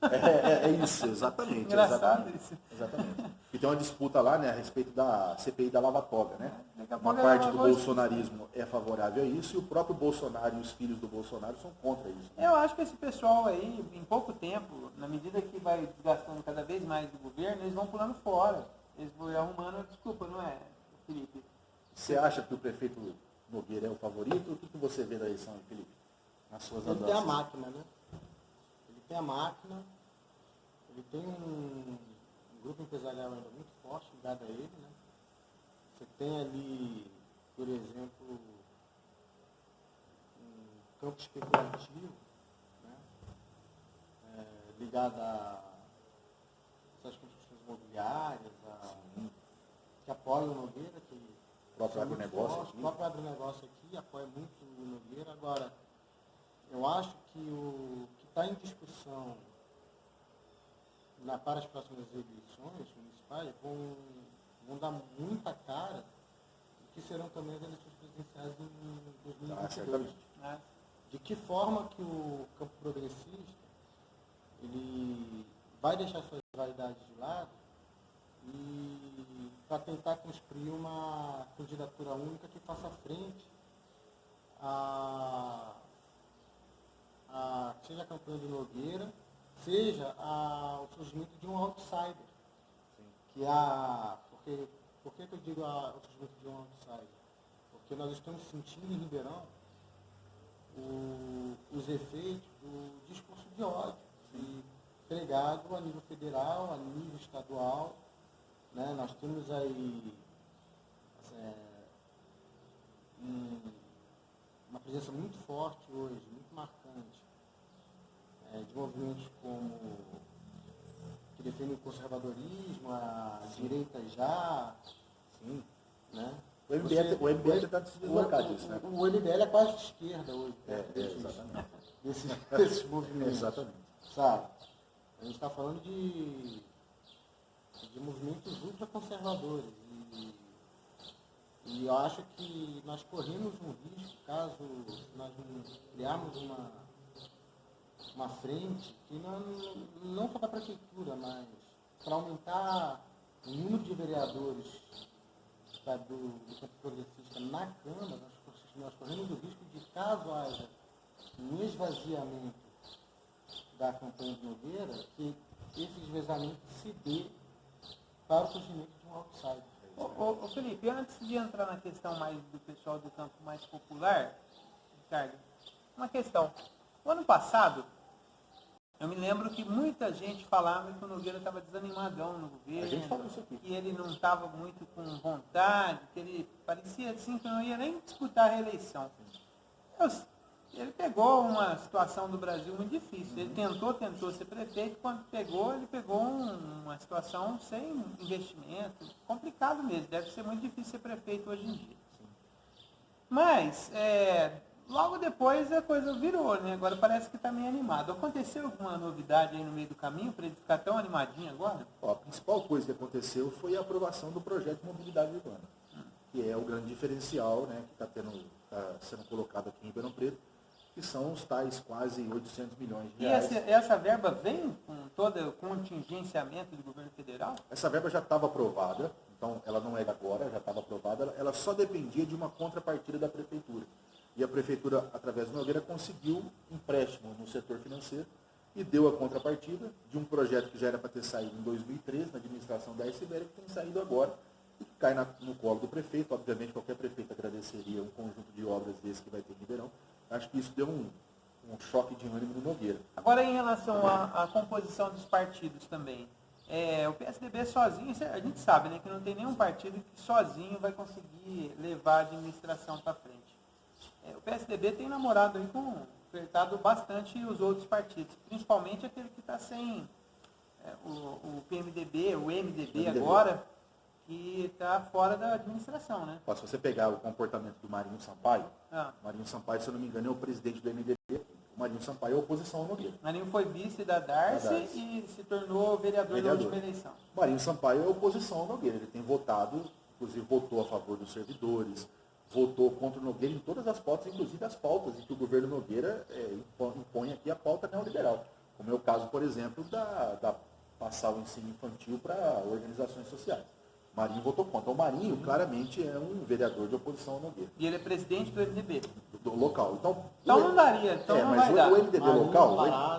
É isso, exatamente. Engraçado exatamente, isso. exatamente. E tem uma disputa lá, né, a respeito da CPI da Lava Toga, né? Daqui a Uma pouco parte ela do vai- bolsonarismo é favorável a isso e o próprio Bolsonaro e os filhos do Bolsonaro são contra isso. Eu acho que esse pessoal aí, em pouco tempo, na medida que vai desgastando cada vez mais do governo, eles vão pulando fora. Eles vão arrumando, desculpa, não é, Felipe? Você acha que o prefeito Nogueira é o favorito? O que você vê da eleição, Felipe? Nas suas Ele tem a andanças? máquina, né? Ele tem a máquina, ele tem um grupo empresarial ainda muito forte ligado a ele, né? Você tem ali, por exemplo, um campo especulativo, né? Ligado a essas construções imobiliárias, que apoiam o Nogueira, que O próprio são muito agronegócio fortes. aqui. O próprio agronegócio aqui apoia muito o Nogueira. Agora, eu acho que o que está em discussão para as próximas eleições municipais vão dar muita cara do que serão também as eleições presidenciais em 2022. certamente. Né? De que forma que o campo progressista ele vai deixar suas vaidades de lado e para tentar construir uma candidatura única que faça frente seja a campanha do Nogueira, seja o surgimento de um outsider. Que por que eu digo o surgimento de um outsider? Porque nós estamos sentindo em Ribeirão os efeitos do discurso de ódio pregado a nível federal, a nível estadual. Né? Nós temos aí uma presença muito forte hoje, muito marcante, de movimentos que defendem o conservadorismo, a direita já, Sim. né? O MBL está se deslocar disso, né? O MBL é quase de esquerda hoje, Exatamente. desses movimentos. Exatamente. Sabe? A gente está falando de movimentos ultraconservadores. E eu acho que nós corremos um risco, caso nós não criarmos uma frente, que não só para a prefeitura, mas para aumentar o número de vereadores do campo progressista na Câmara, nós corremos o risco de, caso haja um esvaziamento da campanha de Nogueira, que esse esvaziamento se dê para o surgimento de um outsider. Ô Felipe, antes de entrar na questão mais do pessoal do campo mais popular, Ricardo, uma questão. O ano passado, eu me lembro que muita gente falava que o Nogueira estava desanimadão no governo, A gente falou isso aqui. que ele não estava muito com vontade, que ele parecia assim que não ia nem disputar a reeleição. Ele pegou uma situação do Brasil muito difícil. Ele tentou ser prefeito, quando ele pegou uma situação sem investimento, complicado mesmo. Deve ser muito difícil ser prefeito hoje em dia. Mas, logo depois a coisa virou, né? Agora parece que está meio animado. Aconteceu alguma novidade aí no meio do caminho para ele ficar tão animadinho agora? A principal coisa que aconteceu foi a aprovação do projeto de mobilidade urbana, que é o grande diferencial, né, que está sendo colocado aqui em Ribeirão Preto, que são os tais quase 800 milhões de E reais. essa verba vem com todo o contingenciamento do governo federal? Essa verba já estava aprovada, então ela não é agora, já estava aprovada, ela só dependia de uma contrapartida da prefeitura. E a prefeitura, através do Nogueira, conseguiu empréstimo no setor financeiro e deu a contrapartida de um projeto que já era para ter saído em 2013, na administração da Sibéria, que tem saído agora e cai no colo do prefeito. Obviamente, qualquer prefeito agradeceria um conjunto de obras desse que vai ter em Ribeirão. Acho que isso deu um choque de ânimo no Nogueira. Agora, em relação à composição dos partidos também, o PSDB sozinho, a gente sabe, né, que não tem nenhum partido que sozinho vai conseguir levar a administração para frente. O PSDB tem namorado aí apertado bastante os outros partidos, principalmente aquele que está sem o PMDB, o MDB agora, que está fora da administração, né? Se você pegar o comportamento do Marinho Sampaio, Marinho Sampaio, se eu não me engano, é o presidente do MDB, o Marinho Sampaio é a oposição ao Nogueira. Marinho foi vice da Darcy e se tornou vereador da última eleição. Marinho Sampaio é a oposição ao Nogueira, ele tem votado, inclusive votou a favor dos servidores, votou contra o Nogueira em todas as pautas, inclusive as pautas em que o governo Nogueira impõe aqui a pauta neoliberal. Como é o caso, por exemplo, da passar o ensino infantil para organizações sociais. Marinho votou contra. O Marinho, claramente, é um vereador de oposição ao Nogueira. E ele é presidente do MDB. Do local. Então não daria, não vai dar. O MDB local,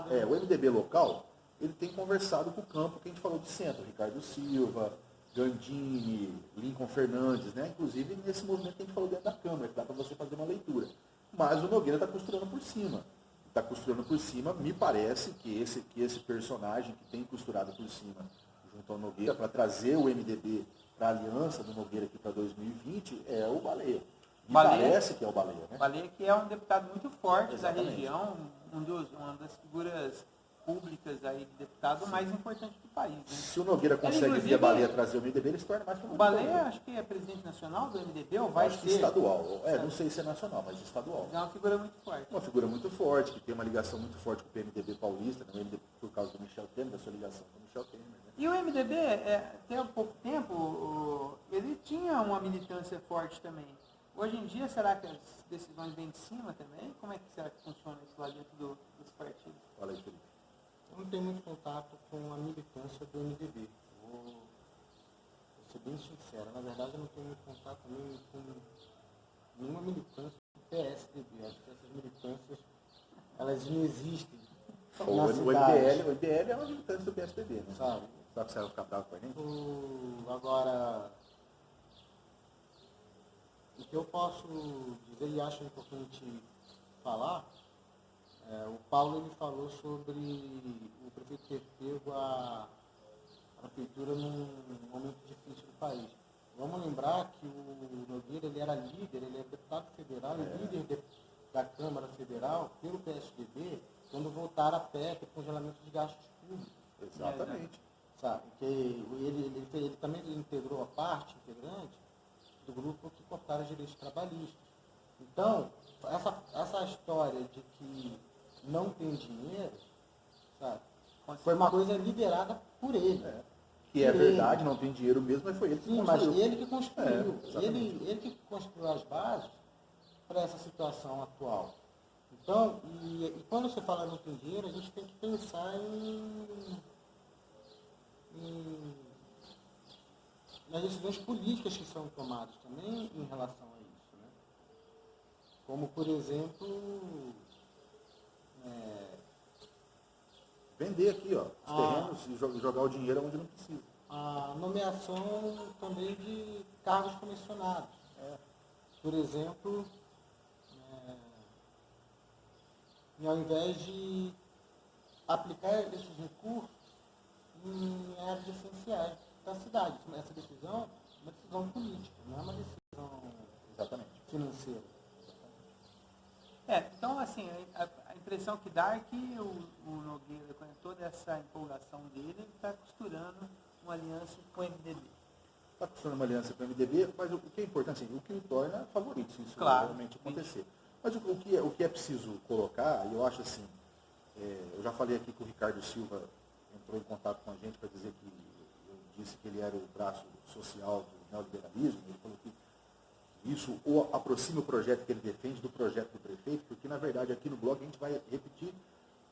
o MDB local, ele tem conversado com o campo que a gente falou de centro, Ricardo Silva, Gandini, Lincoln Fernandes, né? Inclusive nesse movimento que a gente falou dentro da Câmara, que dá para você fazer uma leitura. Mas o Nogueira está costurando por cima. Está costurando por cima, me parece que esse personagem que tem costurado por cima junto ao Nogueira para trazer o MDB para a aliança do Nogueira aqui para 2020 é o Baleia. Parece que é o Baleia, né? Baleia, que é um deputado muito forte da região, uma das figuras públicas aí de deputado mais importante do país. Né? Se o Nogueira consegue via Baleia trazer o MDB, ele se torna mais famoso. O Baleia, acho que é presidente nacional do MDB, ou vai ser? Estadual. Não sei se é nacional, mas estadual. É uma figura muito forte. Uma figura muito forte, que tem uma ligação muito forte com o PMDB paulista, né? O MDB, por causa do Michel Temer, da sua ligação com o Michel Temer. Né? E o MDB, até há pouco tempo, ele tinha uma militância forte também. Hoje em dia, será que as decisões vêm de cima também? Como é que será que funciona isso lá dentro dos partidos? Fala aí, Felipe. Eu não tenho muito contato com a militância do MDB. Vou ser bem sincero. Na verdade, eu não tenho muito contato nem com nenhuma militância do PSDB. Acho que essas militâncias, elas não existem. O MDL é uma militância do PSDB, né? Sabe? Sabe que você vai ficar bravo com a gente? Agora, o que eu posso dizer e acho importante falar, o Paulo ele falou sobre o prefeito ter pego a prefeitura num momento difícil do país. Vamos lembrar que o Nogueira ele era líder, ele é deputado federal e líder da Câmara Federal pelo PSDB quando votaram a PEC, congelamento de gastos públicos. Exatamente. Sabe? Que ele também integrou a parte integrante do grupo que cortaram os direitos trabalhistas. Então, essa história de que não tem dinheiro, sabe? Foi uma coisa liderada por ele. Que é verdade, não tem dinheiro mesmo, mas foi ele que construiu. Mas ele que construiu. Ele que construiu as bases para essa situação atual. Então, e quando você fala não tem dinheiro, a gente tem que pensar nas decisões políticas que são tomadas também em relação a isso. Né? Como, por exemplo, vender aqui, ó, os terrenos e jogar o dinheiro onde não precisa. A nomeação também de cargos comissionados. Por exemplo, e ao invés de aplicar esses recursos em áreas essenciais da cidade. Essa decisão é uma decisão política, não é uma decisão financeira. Então, assim, a impressão que dá é que o Nogueira, com toda essa empolgação dele, ele está costurando uma aliança com o MDB. Está costurando uma aliança com o MDB, mas o que é importante, assim, o que o torna favorito, se isso realmente acontecer. Mas o que é preciso colocar, e eu acho assim, eu já falei aqui que o Ricardo Silva entrou em contato com a gente para dizer que eu disse que ele era o braço social do neoliberalismo, ele falou que isso ou aproxima o projeto que ele defende do projeto do prefeito, porque na verdade aqui no blog a gente vai repetir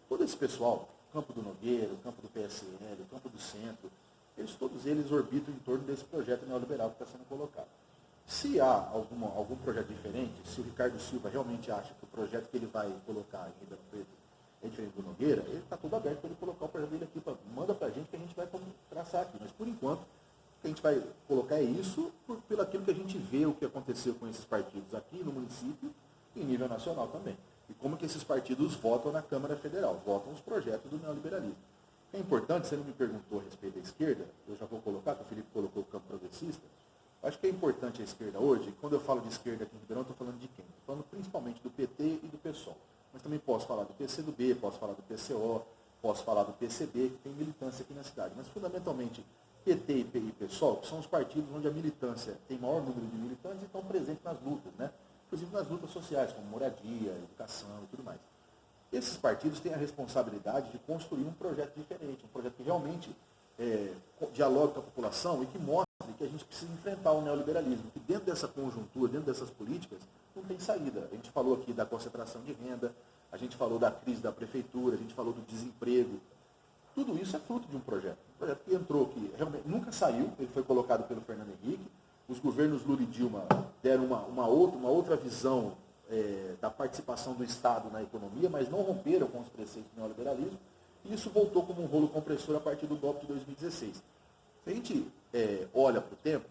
todo esse pessoal, Campo do Nogueira, o campo do PSL, o campo do Centro, todos eles orbitam em torno desse projeto neoliberal que está sendo colocado. Se há algum projeto diferente, se o Ricardo Silva realmente acha que o projeto que ele vai colocar em Ribeirão Preto é diferente do Nogueira, ele está tudo aberto para ele colocar o projeto dele aqui, manda para a gente que a gente vai traçar aqui. Mas, por enquanto, o que a gente vai colocar é isso pelo aquilo que a gente vê o que aconteceu com esses partidos aqui no município e em nível nacional também. E como que esses partidos votam na Câmara Federal, votam os projetos do neoliberalismo. É importante, você não me perguntou a respeito da esquerda, eu já vou colocar, que o Felipe colocou o campo progressista. Acho que é importante a esquerda hoje, quando eu falo de esquerda aqui em Ribeirão, estou falando de quem? Estou falando principalmente do PT e do PSOL. Mas também posso falar do PCdoB, posso falar do PCO, posso falar do PCB, que tem militância aqui na cidade. Mas fundamentalmente PT e PSOL, que são os partidos onde a militância tem maior número de militantes e estão presentes nas lutas, né? Inclusive nas lutas sociais, como moradia, educação e tudo mais. Esses partidos têm a responsabilidade de construir um projeto diferente, um projeto que realmente dialogue com a população e que mostre que a gente precisa enfrentar o neoliberalismo, que dentro dessa conjuntura, dentro dessas políticas, não tem saída. A gente falou aqui da concentração de renda, a gente falou da crise da prefeitura, a gente falou do desemprego. Tudo isso é fruto de um projeto que entrou, que realmente nunca saiu, ele foi colocado pelo Fernando Henrique. Os governos Lula e Dilma deram uma outra visão da participação do Estado na economia, mas não romperam com os preceitos do neoliberalismo, e isso voltou como um rolo compressor a partir do golpe de 2016. Se a gente olha para o tempo,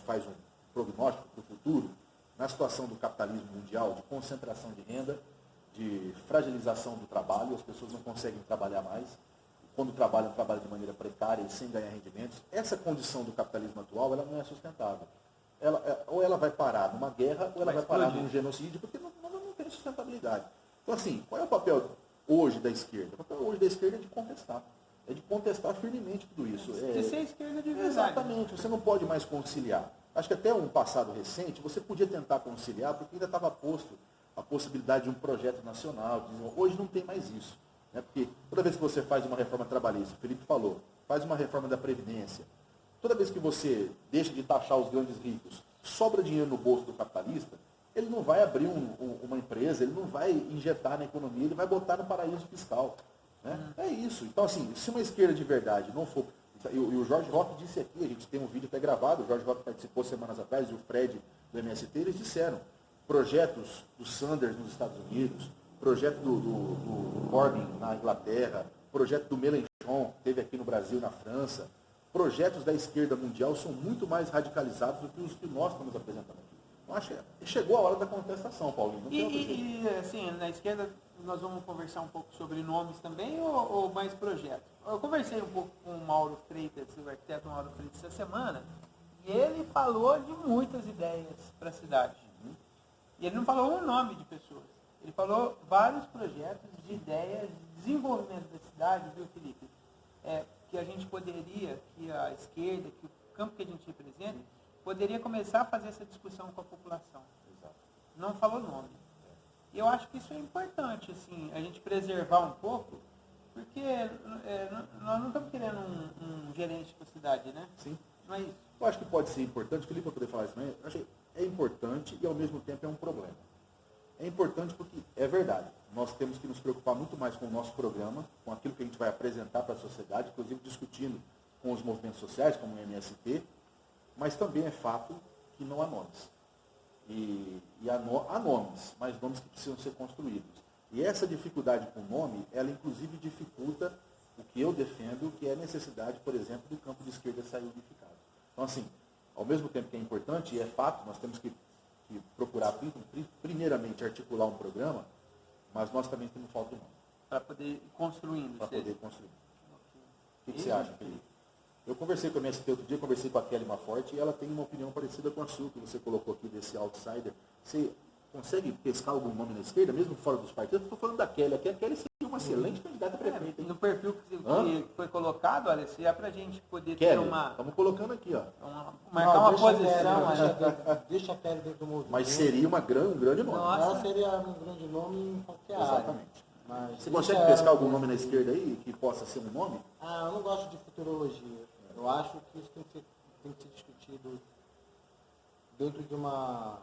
faz um prognóstico para o futuro, na situação do capitalismo mundial, de concentração de renda, de fragilização do trabalho, as pessoas não conseguem trabalhar mais, quando trabalham de maneira precária e sem ganhar rendimentos, essa condição do capitalismo atual ela não é sustentável. Ou ela vai parar numa guerra, ou ela vai parar num genocídio, porque não tem sustentabilidade. Então, assim, qual é o papel hoje da esquerda? O papel hoje da esquerda é de contestar. É de contestar firmemente tudo isso. De ser esquerda de verdade. Exatamente, você não pode mais conciliar. Acho que até um passado recente, você podia tentar conciliar, porque ainda estava posto a possibilidade de um projeto nacional. Hoje não tem mais isso. Né? Porque toda vez que você faz uma reforma trabalhista, o Felipe falou, faz uma reforma da Previdência, toda vez que você deixa de taxar os grandes ricos, sobra dinheiro no bolso do capitalista, ele não vai abrir uma empresa, ele não vai injetar na economia, ele vai botar no paraíso fiscal. Né? É isso. Então, assim, se uma esquerda de verdade não for... E o Jorge Roque disse aqui, a gente tem um vídeo até gravado, o Jorge Roque participou semanas atrás, e o Fred do MST, eles disseram, projetos do Sanders nos Estados Unidos, projeto do Corbyn na Inglaterra, projeto do Mélenchon, que teve aqui no Brasil, na França, projetos da esquerda mundial são muito mais radicalizados do que os que nós estamos apresentando aqui. Então, acho que chegou a hora da contestação, Paulinho. Não tem outro jeito. E, assim, na esquerda, nós vamos conversar um pouco sobre nomes também ou mais projetos? Eu conversei um pouco com o Mauro Freitas, o arquiteto Mauro Freitas, essa semana, e ele falou de muitas ideias para a cidade. E ele não falou um nome de pessoas. Ele falou vários projetos de ideias de desenvolvimento da cidade, viu, Felipe? Que a gente poderia, que a esquerda, que o campo que a gente representa, poderia começar a fazer essa discussão com a população. Exato. Não falou nome. E eu acho que isso é importante, assim, a gente preservar um pouco, porque nós não estamos querendo um gerente da cidade, né? Sim. Não é isso? Eu acho que pode ser importante, Felipe, para poder falar isso também, eu acho que é importante e ao mesmo tempo é um problema. É importante porque é verdade, nós temos que nos preocupar muito mais com o nosso programa, com aquilo que a gente vai apresentar para a sociedade, inclusive discutindo com os movimentos sociais, como o MST, mas também é fato que não há nomes. Há nomes, mas nomes que precisam ser construídos. E essa dificuldade com o nome, ela inclusive dificulta o que eu defendo, que é a necessidade, por exemplo, do campo de esquerda sair unificado. Então, assim, ao mesmo tempo que é importante, e é fato, nós temos que procurar, primeiramente, articular um programa, mas nós também temos falta de nome. Para poder ir construindo. Para poder construir. O que você acha, Felipe? Eu conversei com a MST outro dia, conversei com a Kelly Maforte, e ela tem uma opinião parecida com a sua, que você colocou aqui desse outsider. Você consegue pescar algum nome na esquerda, mesmo fora dos partidos? Estou falando da Kelly. A Kelly seria uma excelente candidata a prefeita. No perfil que foi colocado, olha, se é para a gente poder ter Kelly, uma... estamos colocando aqui, ó. Marcar uma posição. Deixa a Kelly dentro do movimento. Mas seria um grande nome. Nossa. Ela seria um grande nome em qualquer área. Exatamente. Mas você consegue pescar algum nome na esquerda aí, que possa ser um nome? Eu não gosto de futurologia. Eu acho que isso tem que ser discutido dentro de uma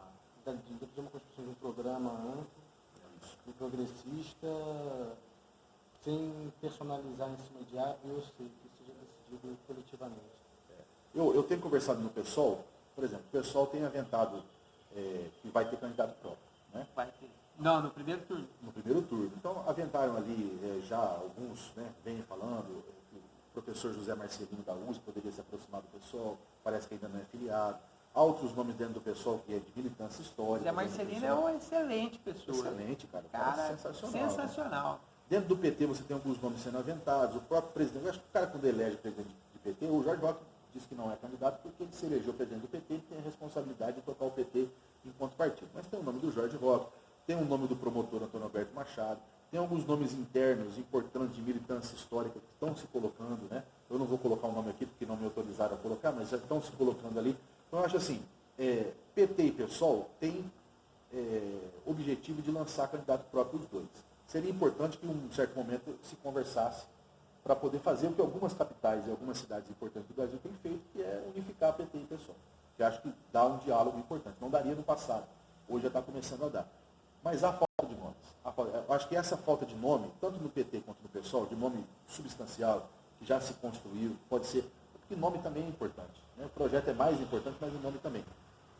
construção de um programa amplo, progressista, sem personalizar em cima de A, B ou C, que seja decidido coletivamente. Eu tenho conversado no PSOL, por exemplo, o PSOL tem aventado que vai ter candidato próprio, né? Vai ter. Não, no primeiro turno. No primeiro turno. Então, aventaram ali já alguns, né, vêm falando, que o professor José Marcelino da USP poderia se aproximar do PSOL, parece que ainda não é filiado. Há outros nomes dentro do PSOL que é de militância histórica. José Marcelino é uma excelente pessoa. Excelente, cara. Cara, Sensacional. sensacional. Né? Dentro do PT você tem alguns nomes sendo aventados. O próprio presidente, eu acho que o cara quando elege presidente do PT, o Jorge Roque disse que não é candidato porque ele se elegeu presidente do PT e tem a responsabilidade de tocar o PT enquanto partido. Mas tem o nome do Jorge Roque, tem o nome do promotor Antônio Alberto Machado, tem alguns nomes internos importantes de militância histórica que estão se colocando, né? Eu não vou colocar o nome aqui porque não me autorizaram a colocar, mas já estão se colocando ali. Então eu acho assim, PT e PSOL têm objetivo de lançar candidato próprio os dois. Seria importante que em um certo momento se conversasse para poder fazer o que algumas capitais e algumas cidades importantes do Brasil têm feito, que é unificar PT e PSOL. Que acho que dá um diálogo importante. Não daria no passado. Hoje já está começando a dar. Mas há falta de nomes. Eu acho que essa falta de nome, tanto no PT quanto no PSOL, de nome substancial, que já se construiu, pode ser... Porque nome também é importante. Né? O projeto é mais importante, mas o nome também.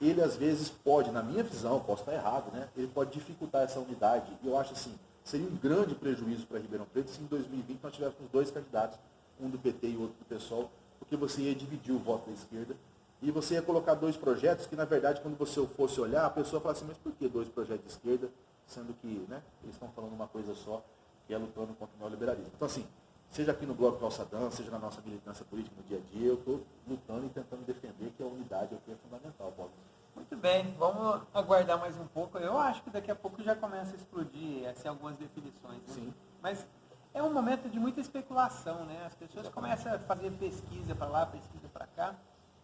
Ele, às vezes, pode, na minha visão, posso estar errado, né? Ele pode dificultar essa unidade. E eu acho assim, seria um grande prejuízo para Ribeirão Preto se em 2020 nós tivéssemos dois candidatos, um do PT e outro do PSOL, porque você ia dividir o voto da esquerda e você ia colocar dois projetos que, na verdade, quando você fosse olhar, a pessoa fala assim, mas por que dois projetos de esquerda, sendo que, né, eles estão falando uma coisa só, que é lutando contra o neoliberalismo. Então, assim, seja aqui no Bloco Calçadão, seja na nossa militância política no dia a dia, eu estou lutando e tentando defender que a unidade aqui é fundamental, Paulo. Muito bem, vamos aguardar mais um pouco. Eu acho que daqui a pouco já começa a explodir assim, algumas definições. Né? Sim. Mas é um momento de muita especulação, né? As pessoas começam a fazer pesquisa para lá, pesquisa para cá.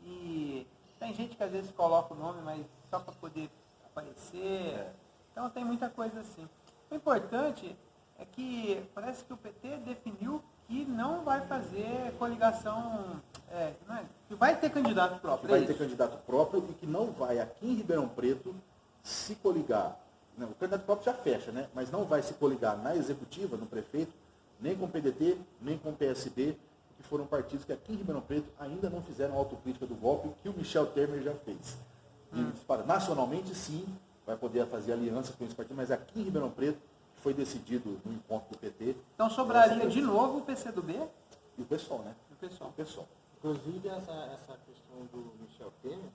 E tem gente que às vezes coloca o nome, mas só para poder aparecer. Então tem muita coisa assim. O importante é que parece que o PT definiu que não vai fazer coligação, que vai ter candidato próprio. Que vai ter candidato próprio e que não vai, aqui em Ribeirão Preto, se coligar. Não, o candidato próprio já fecha, né? Mas não vai se coligar na executiva, no prefeito, nem com o PDT, nem com o PSB, que foram partidos que aqui em Ribeirão Preto ainda não fizeram a autocrítica do golpe que o Michel Temer já fez. Nacionalmente, sim, vai poder fazer alianças com esse partido, mas aqui em Ribeirão Preto, foi decidido no encontro do PT. Então sobraria de novo o PCdoB? E o PSOL, né? O pessoal. O PSOL. Inclusive, essa questão do Michel Temer, né,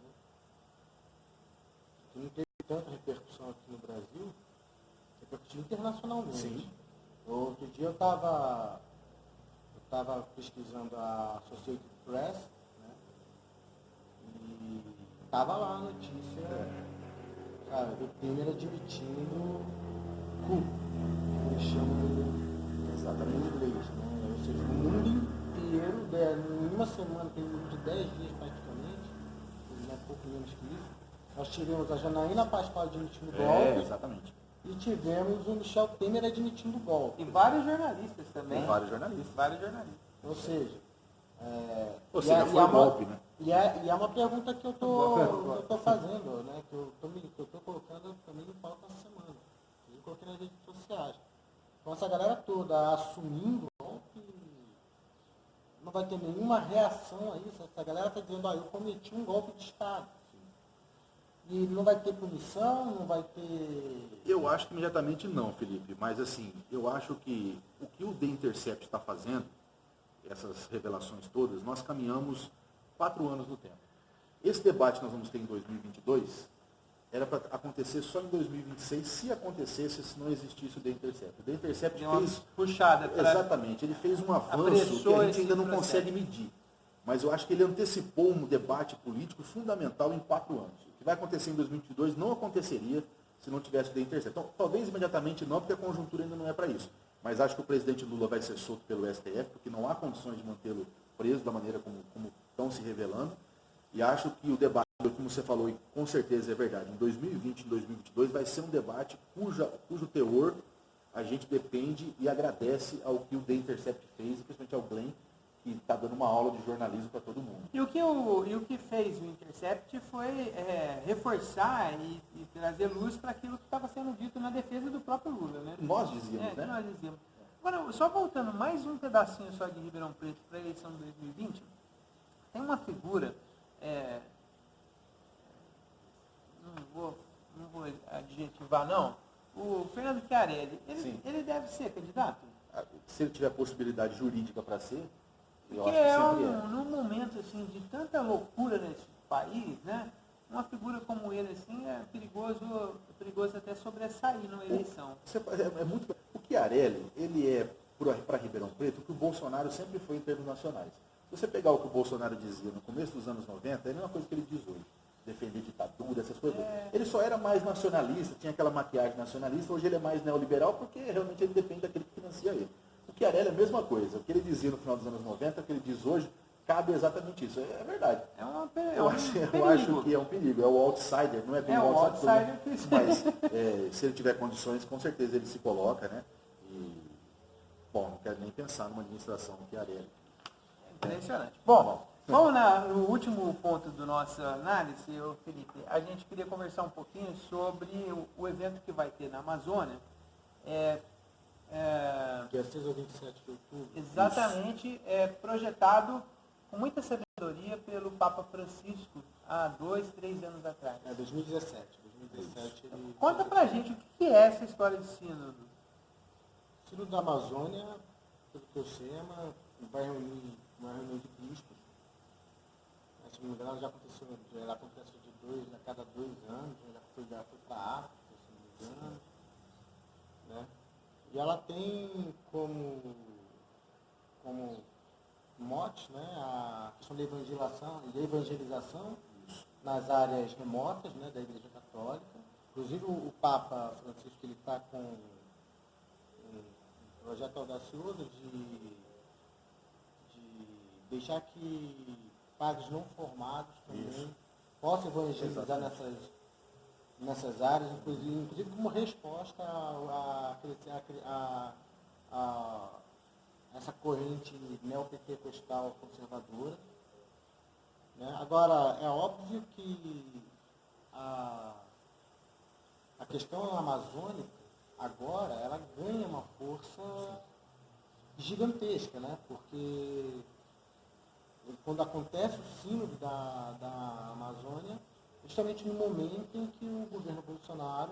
que não teve tanta repercussão aqui no Brasil, repercutiu internacionalmente. Sim. Outro dia eu estava pesquisando a Associated Press, né, e estava lá a notícia, cara, do Temer admitindo eles chamam exatamente em inglês, né? Ou seja, o mundo inteiro, em uma semana, tem um de 10 dias praticamente, não é pouco menos que isso, nós tivemos a Janaína Pascoal admitindo o golpe, Exatamente. e tivemos o Michel Temer admitindo o golpe. E vários jornalistas também. Tem vários jornalistas. Vários jornalistas. Ou seja, Ou seja, foi golpe, né? E é uma pergunta que eu tô fazendo, né? Que eu tô colocando também em pauta essa semana. Eu coloquei nas redes sociais. Então essa galera toda assumindo o golpe, não vai ter nenhuma reação a isso. Essa galera está dizendo, eu cometi um golpe de Estado. E não vai ter punição, não vai ter... Eu acho que imediatamente não, Felipe. Mas assim, eu acho que o que o The Intercept está fazendo, essas revelações todas, nós caminhamos 4 anos no tempo. Esse debate que nós vamos ter em 2022 era para acontecer só em 2026, se acontecesse, se não existisse o The Intercept. O The Intercept fez... puxada. Exatamente, ele fez um avanço que a gente ainda não consegue medir. Mas eu acho que ele antecipou um debate político fundamental em 4 anos. O que vai acontecer em 2022 não aconteceria se não tivesse o The Intercept. Então, talvez imediatamente não, porque a conjuntura ainda não é para isso. Mas acho que o presidente Lula vai ser solto pelo STF, porque não há condições de mantê-lo preso da maneira como estão se revelando. E acho que o debate, como você falou, e com certeza é verdade, em 2020 e 2022 vai ser um debate cujo teor a gente depende e agradece ao que o The Intercept fez, e principalmente ao Glenn, que está dando uma aula de jornalismo para todo mundo. E o que fez o Intercept foi reforçar e trazer luz para aquilo que estava sendo dito na defesa do próprio Lula. Né? Nós dizíamos, né? Nós dizíamos. Agora, só voltando mais um pedacinho só de Ribeirão Preto para a eleição de 2020, tem uma figura, não vou adjetivar não, o Fernando Chiarelli, ele deve ser candidato? Se ele tiver possibilidade jurídica para ser, eu Porque acho que sempre num momento assim, de tanta loucura nesse país, né? Uma figura como ele assim, é perigoso até sobressair numa eleição. O Chiarelli, ele é para Ribeirão Preto o que o Bolsonaro sempre foi em termos nacionais. Se você pegar o que o Bolsonaro dizia no começo dos anos 90, é a mesma coisa que ele diz hoje. Defender ditadura, essas coisas. Ele só era mais nacionalista, tinha aquela maquiagem nacionalista, hoje ele é mais neoliberal porque realmente ele depende daquele que financia ele. O Chiarelli é a mesma coisa. O que ele dizia no final dos anos 90, o que ele diz hoje, cabe exatamente isso. É verdade. Eu acho que é um perigo. É o outsider, não é bem o outsider, mas se ele tiver condições, com certeza ele se coloca, né? E, bom, não quero nem pensar numa administração do Chiarelli. Impressionante. Bom, vamos no último ponto do nossa análise, Felipe. A gente queria conversar um pouquinho sobre o evento que vai ter na Amazônia. Dia 6 ou 27 de outubro. Exatamente, projetado com muita sabedoria pelo Papa Francisco há 2, 3 anos atrás. 2017. Ele... Conta pra gente o que é essa história de sínodo. O sínodo da Amazônia, pelo que eu sei, vai reunir uma reunião de bispos. Se não me engano, já acontece a cada 2 anos, já foi para a África, se não me engano. Né? E ela tem como mote, né, a questão da evangelização nas áreas remotas, né, da Igreja Católica. Inclusive o Papa Francisco ele está com um projeto audacioso de deixar que padres não formados também possam evangelizar nessas áreas, inclusive como resposta a essa corrente neopentecostal conservadora. Né? Agora, é óbvio que a questão amazônica, agora, ela ganha uma força gigantesca, né? Porque quando acontece o sínodo da Amazônia, justamente no momento em que o governo Bolsonaro,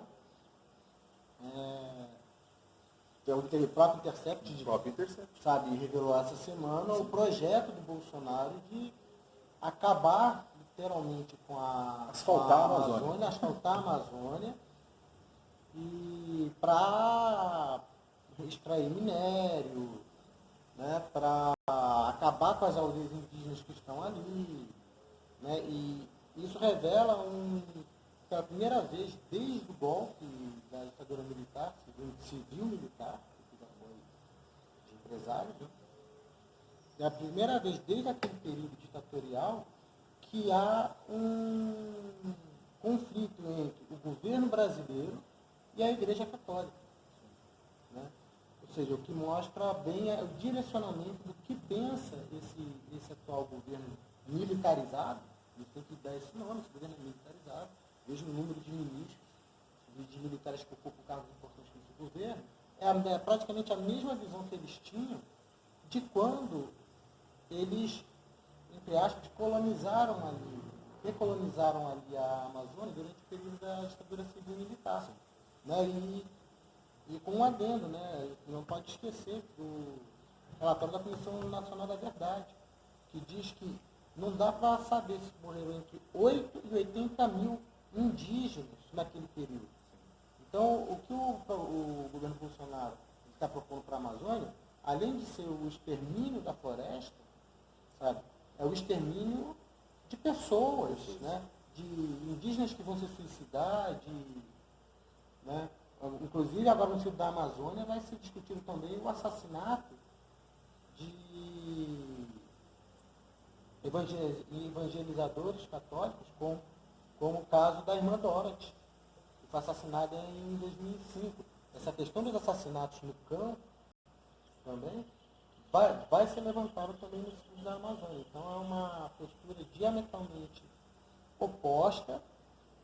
o próprio Intercept, sabe, revelou essa semana o projeto do Bolsonaro de acabar literalmente com asfaltar a Amazônia e para extrair minério, né, para acabar com as aldeias indígenas que estão ali, né, e isso revela pela primeira vez desde o golpe da ditadura militar, civil-militar, que já foi de empresários, né, é a primeira vez desde aquele período ditatorial que há um conflito entre o governo brasileiro e a Igreja Católica. Né? Ou seja, o que mostra bem o direcionamento do que pensa esse atual governo militarizado. Ele tem que dar esse nome, esse governo é militarizado. Veja o número de ministros, de militares que ocupam cargos importantes nesse governo. É praticamente a mesma visão que eles tinham de quando eles, entre aspas, recolonizaram ali a Amazônia durante o período da ditadura civil-militar. Né? E com um adendo, né? Não pode esquecer do relatório da Comissão Nacional da Verdade, que diz que não dá para saber se morreram entre 8 e 80 mil indígenas naquele período. Então, o que o governo Bolsonaro está propondo para a Amazônia, além de ser o extermínio da floresta, sabe, é o extermínio de pessoas, né, de indígenas que vão se suicidar, né, inclusive agora no sul da Amazônia vai ser discutido também o assassinato de evangelizadores católicos, como o caso da irmã Dorothy, que foi assassinada em 2005. Essa questão dos assassinatos no campo também vai ser levantada também no sul da Amazônia. Então é uma postura diametralmente oposta,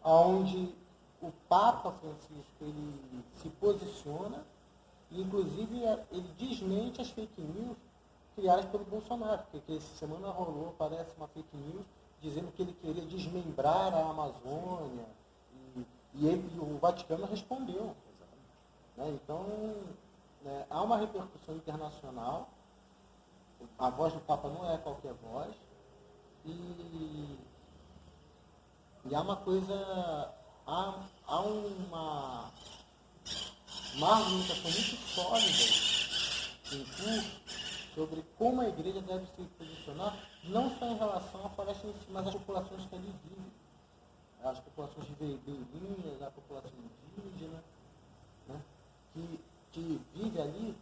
onde o Papa Francisco ele se posiciona Inclusive, ele desmente as fake news criadas pelo Bolsonaro, porque essa semana rolou, parece, uma fake news dizendo que ele queria desmembrar a Amazônia, e o Vaticano respondeu. Né? Então, né, há uma repercussão internacional, a voz do Papa não é qualquer voz, e há uma coisa, há uma argumentação muito sólida em curso sobre como a igreja deve se posicionar, não só em relação à floresta em si, mas às populações que ali vivem. As populações ribeirinhas, a população indígena, né, que vive ali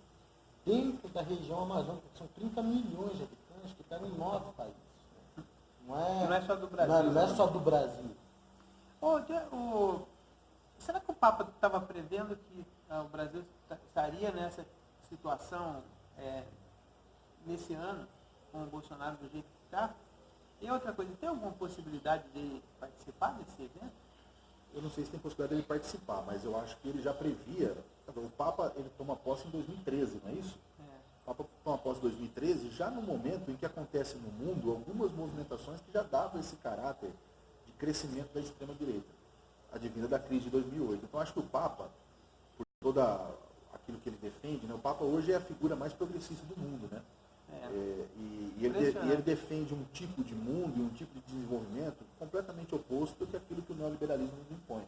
dentro da região amazônica, que são 30 milhões de habitantes que estão em 9 países. Né? Não é só do Brasil. Não é só do Brasil. Será que o Papa estava prevendo que o Brasil estaria nessa situação nesse ano, com o Bolsonaro do jeito que está? E outra coisa, tem alguma possibilidade de participar desse evento? Eu não sei se tem possibilidade de ele participar, mas eu acho que ele já previa. O Papa ele toma posse em 2013, não é isso? O Papa toma posse em 2013, já no momento em que acontece no mundo algumas movimentações que já davam esse caráter de crescimento da extrema-direita, advinda da crise de 2008. Então, acho que o Papa, por todo aquilo que ele defende, né, o Papa hoje é a figura mais progressista do mundo, né? E ele defende um tipo de mundo e um tipo de desenvolvimento completamente oposto do que aquilo que o neoliberalismo nos impõe.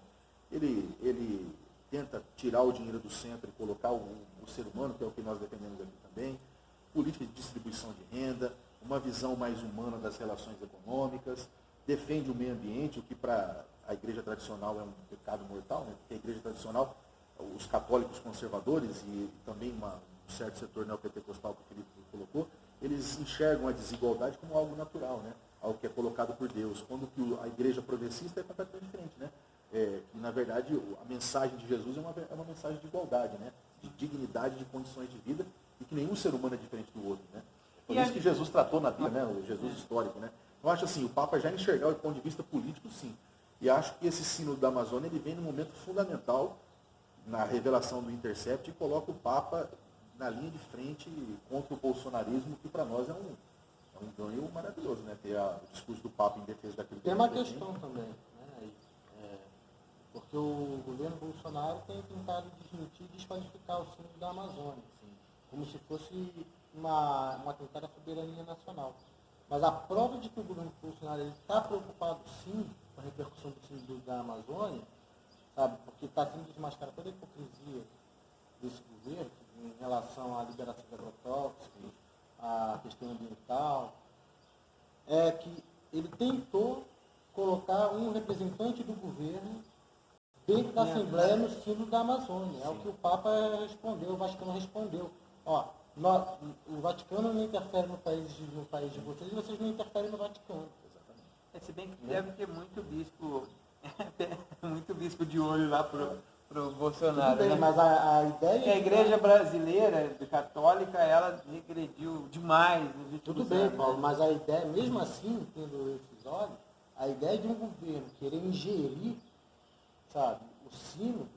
Ele tenta tirar o dinheiro do centro e colocar o ser humano, que é o que nós defendemos aqui também, política de distribuição de renda, uma visão mais humana das relações econômicas, defende o meio ambiente, o que para a igreja tradicional é um pecado mortal, né? Porque a igreja tradicional, os católicos conservadores e também um certo setor neopentecostal que o Felipe colocou, eles enxergam a desigualdade como algo natural, né? Algo que é colocado por Deus, quando que a igreja progressista é completamente diferente, né? Que, na verdade, a mensagem de Jesus é uma mensagem de igualdade, né? De dignidade, de condições de vida, e que nenhum ser humano é diferente do outro, né? Por isso que Jesus tratou na Bíblia, né? O Jesus histórico, né? Eu acho assim, o Papa já enxergar o ponto de vista político, sim. E acho que esse sínodo da Amazônia ele vem num momento fundamental na revelação do Intercept e coloca o Papa na linha de frente contra o bolsonarismo, que para nós é um ganho maravilhoso, né? Ter o discurso do Papa em defesa daquilo que tem uma questão também, né? Porque o governo Bolsonaro tem tentado desmentir e desqualificar o sínodo da Amazônia, assim, como se fosse uma tentada soberania nacional. Mas a prova de que o governo Bolsonaro está preocupado, sim, com a repercussão do sínodo da Amazônia, sabe, porque está sendo desmascarada toda a hipocrisia desse governo em relação à liberação de agrotóxicos, à questão ambiental, é que ele tentou colocar um representante do governo dentro da Assembleia no sínodo da Amazônia. É o que o Papa respondeu, o Vaticano respondeu. O Vaticano não interfere no país de vocês e vocês não interferem no Vaticano. Se bem que deve ter muito bispo de olho lá pro Bolsonaro. Tudo bem, né? mas a ideia... A igreja brasileira, católica, ela regrediu demais nos últimos Tudo bem, anos, Paulo, né? mas a ideia, mesmo assim, tendo esses olhos, a ideia de um governo querer ingerir, sabe, o sínodo,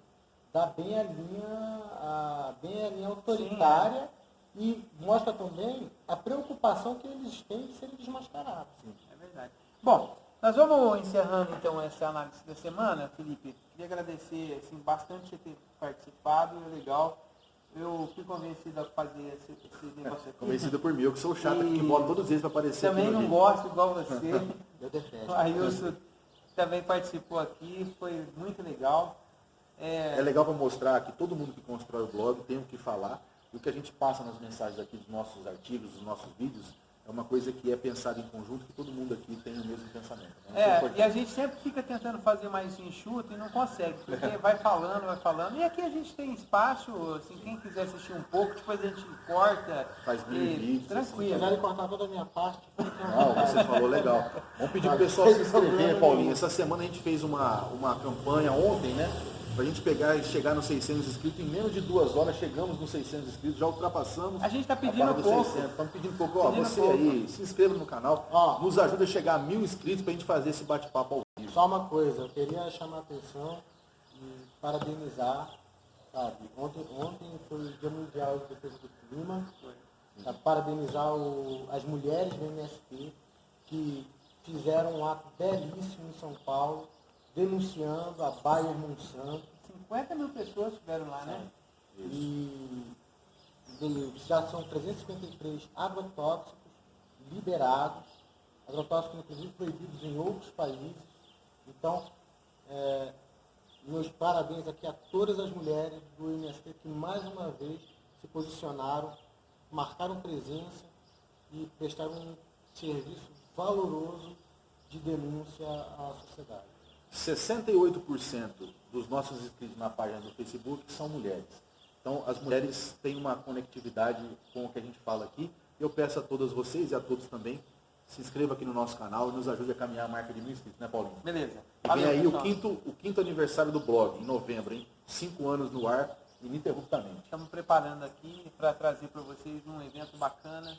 dá bem a linha autoritária. Sim, e mostra também a preocupação que eles têm de serem desmascarados. Sim, é verdade. Bom, nós vamos encerrando então essa análise da semana, Felipe. Queria agradecer assim, bastante você ter participado, é legal. Eu fui convencido a fazer esse negócio aqui. Convencido por mim, eu que sou chato, que boto todos eles para aparecer. Também aqui no não vídeo. gosto igual você. Eu detesto. O Ailson também participou aqui, foi muito legal. É legal para mostrar que todo mundo que constrói o blog tem o que falar. E o que a gente passa nas mensagens aqui dos nossos artigos, dos nossos vídeos, é uma coisa que é pensada em conjunto, que todo mundo aqui tem o mesmo pensamento. Né? E a gente sempre fica tentando fazer mais enxuto e não consegue, porque vai falando. E aqui a gente tem espaço, assim, quem quiser assistir um pouco, depois a gente corta. Faz mil vídeos. Se Tranquilo. quiserem cortar toda a minha parte, Não, você falou legal. Vamos pedir pro pessoal se inscrever, Paulinho. Essa semana a gente fez uma campanha ontem, né? Pra gente pegar e chegar nos 600 inscritos. Em menos de 2 horas chegamos nos 600 inscritos, já ultrapassamos. A gente está a pedindo barra dos pouco. 600. Estamos pedindo pouco. Ó, Pedindo você pouco. aí, se inscreva no canal. Nos ajuda a chegar a 1000 inscritos pra gente fazer esse bate-papo ao vivo. só uma coisa, eu queria chamar a atenção e parabenizar sabe? Ontem foi o Dia Mundial de Defesa do Clima. Tá? Parabenizar as mulheres do MST que fizeram um ato belíssimo em São Paulo, denunciando a Bayer Monsanto. 50 mil pessoas estiveram lá, né? E já são 353 agrotóxicos liberados, agrotóxicos inclusive proibidos em outros países. Então, meus parabéns aqui a todas as mulheres do MST que mais uma vez se posicionaram, marcaram presença e prestaram um serviço valoroso de denúncia à sociedade. 68% dos nossos inscritos na página do Facebook são mulheres. Então, as mulheres têm uma conectividade com o que a gente fala aqui. Eu peço a todas vocês e a todos também, se inscreva aqui no nosso canal e nos ajude a caminhar a marca de 1.000 inscritos, né, Paulinho? Beleza. E vem aí pessoal. o quinto aniversário do blog, em novembro, hein? 5 anos no ar, ininterruptamente. Estamos preparando aqui para trazer para vocês um evento bacana